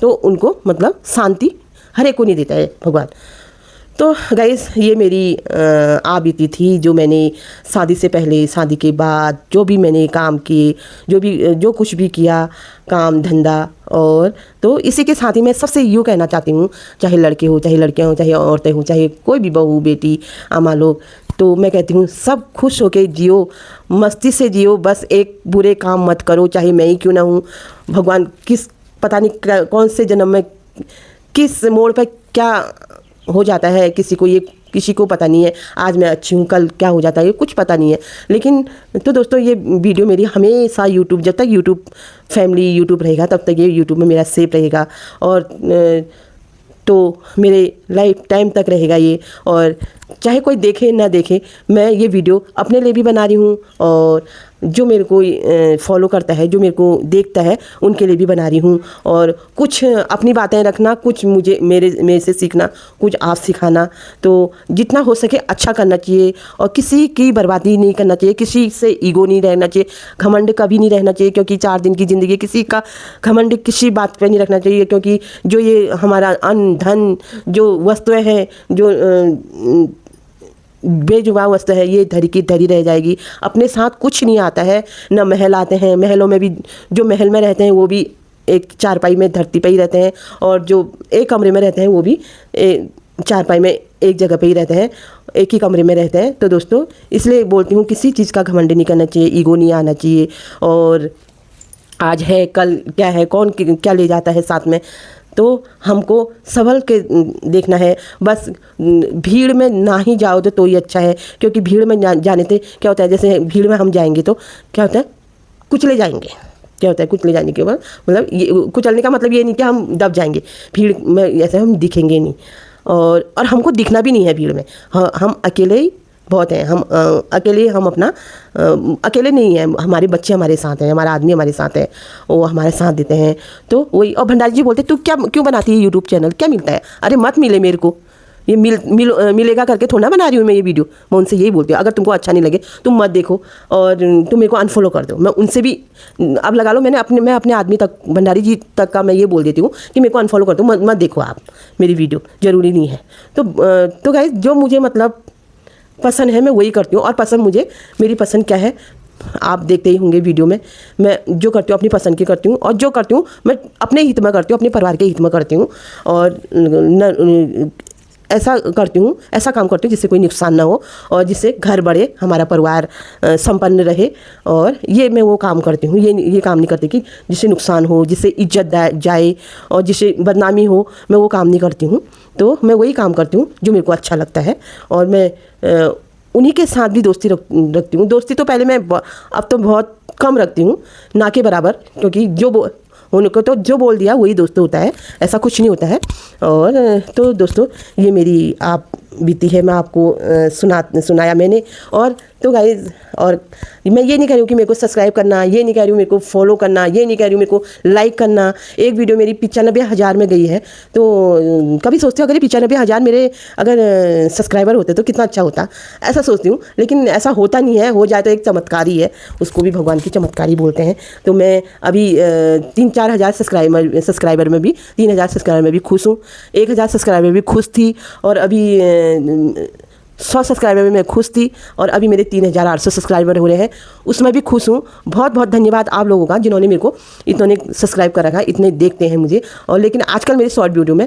तो उनको मतलब शांति हर एक को नहीं देता है भगवान। तो गाइस ये मेरी आ बीती थी, जो मैंने शादी से पहले, शादी के बाद जो भी मैंने काम किए, जो कुछ भी किया काम धंधा। और तो इसी के साथ ही मैं सबसे यूँ कहना चाहती हूँ, चाहे लड़के हो, चाहे लड़कियाँ हो, चाहे औरतें हो, चाहे कोई भी बहू बेटी अम्मा लोग, तो मैं कहती हूँ सब खुश होके जियो, मस्ती से जियो, बस एक बुरे काम मत करो, चाहे मैं ही क्यों ना हूँ। भगवान पता नहीं कौन से जन्म में किस मोड़ पर क्या हो जाता है, किसी को पता नहीं है। आज मैं अच्छी हूँ, कल क्या हो जाता है ये कुछ पता नहीं है। लेकिन तो दोस्तों ये वीडियो मेरी हमेशा यूट्यूब, जब तक यूट्यूब फैमिली यूट्यूब रहेगा तब तक ये यूट्यूब में मेरा सेव रहेगा। और तो मेरे लाइफ टाइम तक रहेगा ये। और चाहे कोई देखे ना देखे, मैं ये वीडियो अपने लिए भी बना रही हूँ, और जो मेरे को फॉलो करता है, जो मेरे को देखता है, उनके लिए भी बना रही हूँ। और कुछ अपनी बातें रखना, कुछ मेरे से सीखना, कुछ आप सिखाना। तो जितना हो सके अच्छा करना चाहिए, और किसी की बर्बादी नहीं करना चाहिए, किसी से ईगो नहीं रहना चाहिए, घमंड कभी नहीं रहना चाहिए। क्योंकि 4 दिन की ज़िंदगी, किसी का घमंड किसी बात पर नहीं रखना चाहिए। क्योंकि जो ये हमारा अन्न धन जो वस्तुएँ हैं, जो बेजुबान वस्तु है, ये धरी की धरी रह जाएगी। अपने साथ कुछ नहीं आता है, न महल आते हैं, महलों में भी जो महल में रहते हैं वो भी एक चारपाई में धरती पे ही रहते हैं, और जो एक कमरे में रहते हैं वो भी चारपाई में एक जगह पे ही रहते हैं, एक ही कमरे में रहते हैं। तो दोस्तों इसलिए बोलती हूँ किसी चीज़ का घमंड नहीं करना चाहिए, ईगो नहीं आना चाहिए, और आज है कल क्या है, कौन क्या ले जाता है साथ में, तो हमको संभल के देखना है। बस भीड़ में ना ही जाओ तो ही अच्छा है, क्योंकि भीड़ में जाने से क्या होता है, जैसे भीड़ में हम जाएंगे तो क्या होता है, कुचले जाएंगे। क्या होता है कुचले जाने के बाद, मतलब ये कुचलने का मतलब ये नहीं कि हम दब जाएंगे, भीड़ में ऐसे हम दिखेंगे नहीं, और हमको दिखना भी नहीं है भीड़ में। हम अकेले ही बहुत हैं, हम अकेले, हम अपना अकेले नहीं हैं, हमारे बच्चे हमारे साथ हैं, हमारा आदमी हमारे साथ है, वो हमारे साथ देते हैं। तो वही, और भंडारी जी बोलते तू क्या क्यों बनाती है यूट्यूब चैनल, क्या मिलता है? अरे मत मिले मेरे को, ये मिलेगा करके थोड़ा बना रही हूँ मैं ये वीडियो। मैं उनसे यही बोलती हूँ, अगर तुमको अच्छा नहीं लगे तुम मत देखो, और तुम मेरे को अनफॉलो कर दो। मैं उनसे भी अब लगा लो, मैं अपने आदमी तक, भंडारी जी तक का मैं ये बोल देती हूँ कि मेरे को अनफॉलो कर दो, मत देखो आप मेरी वीडियो, ज़रूरी नहीं है। तो गाइस, जो मुझे मतलब पसंद है मैं वही करती हूँ, और पसंद मुझे, मेरी पसंद क्या है आप देखते ही होंगे वीडियो में। मैं जो करती हूँ अपनी पसंद की करती हूँ, और जो करती हूँ मैं अपने हित में करती हूँ, अपने परिवार के हित में करती हूँ, और ऐसा करती हूँ, ऐसा काम करती हूँ जिससे कोई नुकसान ना हो, और जिससे घर बढ़े, हमारा परिवार संपन्न रहे। और ये मैं वो काम करती हूँ, ये काम नहीं करती कि जिससे नुकसान हो, जिससे इज्जत जाए, और जिससे बदनामी हो, मैं वो काम नहीं करती हूँ। तो मैं वही काम करती हूँ जो मेरे को अच्छा लगता है, और मैं उन्हीं के साथ भी दोस्ती रखती हूँ। दोस्ती तो पहले मैं अब तो बहुत कम रखती हूँ, ना के बराबर, क्योंकि उनको तो जो बोल दिया वही दोस्त होता है, ऐसा कुछ नहीं होता है। और तो दोस्तों ये मेरी आप बीती है, मैं आपको सुनाया मैंने। और तो गाइज़, और मैं ये नहीं कह रही हूँ कि मेरे को सब्सक्राइब करना, ये नहीं कह रही हूँ मेरे को फॉलो करना, ये नहीं कह रही हूँ मेरे को लाइक करना। एक वीडियो मेरी 95,000 में गई है, तो कभी सोचते हो अगर 95,000 मेरे अगर सब्सक्राइबर होते तो कितना अच्छा होता, ऐसा सोचती हूँ। लेकिन ऐसा होता नहीं है, हो जाए तो एक चमत्कार ही है, उसको भी भगवान की चमत्कारी बोलते हैं। तो मैं अभी 3-4 हज़ार सब्सक्राइबर में भी, 3,000 सब्सक्राइबर में भी खुश हूँ, 1,000 सब्सक्राइबर में भी खुश थी, और अभी 100 सब्सक्राइबर में मैं खुश थी, और अभी मेरे 3,800 सब्सक्राइबर हो रहे हैं, उसमें भी खुश हूँ। बहुत बहुत धन्यवाद आप लोगों का जिन्होंने मेरे को इतने सब्सक्राइब कर रखा है, इतने देखते हैं मुझे। और लेकिन आजकल मेरे शॉर्ट वीडियो में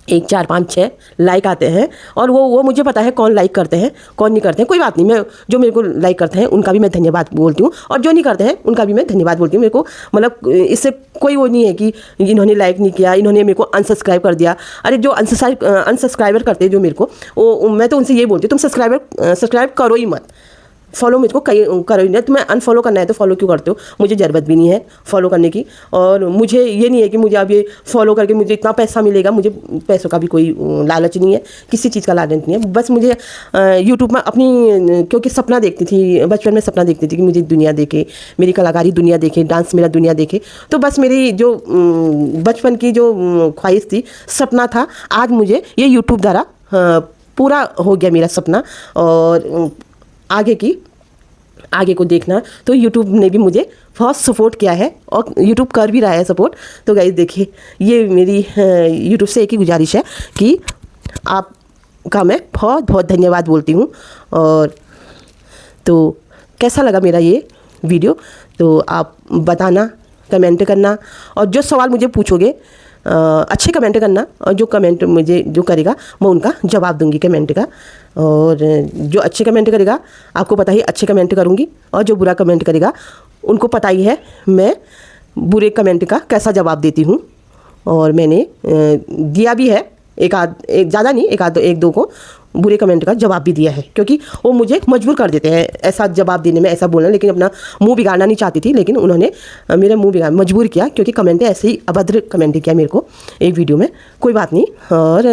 1, 4, 5, 6 लाइक आते हैं, और वो मुझे पता है कौन लाइक करते हैं कौन नहीं करते हैं। कोई बात नहीं, मैं जो मेरे को लाइक करते हैं उनका भी मैं धन्यवाद बोलती हूँ, और जो नहीं करते हैं उनका भी मैं धन्यवाद बोलती हूँ। मेरे को मतलब इससे कोई वो नहीं है कि इन्होंने लाइक नहीं किया, इन्होंने मेरे को अनसब्सक्राइब कर दिया। अरे जो अनसब्सक्राइबर करते हैं जो मेरे को, वो मैं तो उनसे ये बोलती हूँ, तुम सब्सक्राइब करो ही मत, फॉलो मुझको करो ही नहीं। तुम्हें अनफॉलो करना है तो फॉलो क्यों करते हो, मुझे ज़रूरत भी नहीं है फॉलो करने की। और मुझे ये नहीं है कि मुझे अब ये फॉलो करके मुझे इतना पैसा मिलेगा, मुझे पैसों का भी कोई लालच नहीं है, किसी चीज़ का लालच नहीं है। बस मुझे यूट्यूब में अपनी, क्योंकि सपना देखती थी, बचपन में सपना देखती थी कि मुझे दुनिया देखे, मेरी कलाकारी दुनिया देखे, डांस मेरा दुनिया देखे। तो बस मेरी जो बचपन की जो ख्वाहिश थी, सपना था, आज मुझे ये यूट्यूब द्वारा पूरा हो गया मेरा सपना। और आगे को देखना, तो YouTube ने भी मुझे बहुत सपोर्ट किया है, और YouTube कर भी रहा है सपोर्ट। तो गाइस देखिए, ये मेरी YouTube से एक ही गुजारिश है कि आपका मैं बहुत बहुत धन्यवाद बोलती हूँ। और तो कैसा लगा मेरा ये वीडियो, तो आप बताना, कमेंट करना, और जो सवाल मुझे पूछोगे अच्छे कमेंट करना, और जो कमेंट मुझे जो करेगा मैं उनका जवाब दूंगी कमेंट का। और जो अच्छे कमेंट करेगा, आपको पता ही अच्छे कमेंट करूंगी, और जो बुरा कमेंट करेगा उनको पता ही है मैं बुरे कमेंट का कैसा जवाब देती हूँ। और मैंने दिया भी है, एक ज़्यादा नहीं, एक दो को बुरे कमेंट का जवाब भी दिया है, क्योंकि वो मुझे मजबूर कर देते हैं ऐसा जवाब देने में, ऐसा बोलना। लेकिन अपना मुंह बिगाड़ना नहीं चाहती थी, लेकिन उन्होंने मेरा मुंह मजबूर किया, क्योंकि कमेंट ऐसे ही अभद्र कमेंट किया मेरे को एक वीडियो में। कोई बात नहीं, और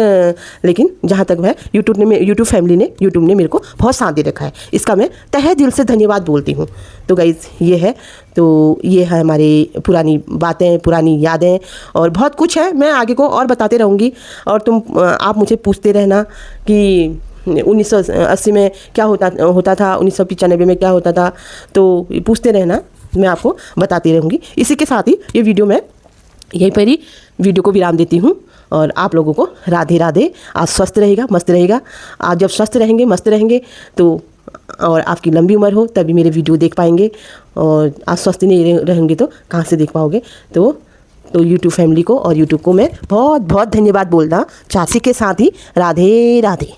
लेकिन जहाँ तक है यूट्यूब फैमिली ने, यूट्यूब ने मेरे को बहुत साथ दे रखा है, इसका मैं तहे दिल से धन्यवाद बोलती हूँ। तो गाइज़ ये है, तो ये है हमारी पुरानी बातें, पुरानी यादें, और बहुत कुछ है, मैं आगे को और बताते रहूँगी। और आप मुझे पूछते रहना कि 1980 में क्या होता था, 1995 में क्या होता था, तो पूछते रहना, मैं आपको बताती रहूँगी। इसी के साथ ही ये वीडियो मैं यहीं पर ही वीडियो को विराम देती हूँ, और आप लोगों को राधे राधे। आप स्वस्थ रहेगा, मस्त रहेगा। आप जब स्वस्थ रहेंगे, मस्त रहेंगे, तो और आपकी लंबी उम्र हो तभी मेरे वीडियो देख पाएंगे, और आप स्वस्थ नहीं रहेंगे तो कहाँ से देख पाओगे। तो तो यूट्यूब फैमिली को और यूट्यूब को मैं बहुत बहुत धन्यवाद बोल रहा चाची के साथ ही। राधे राधे।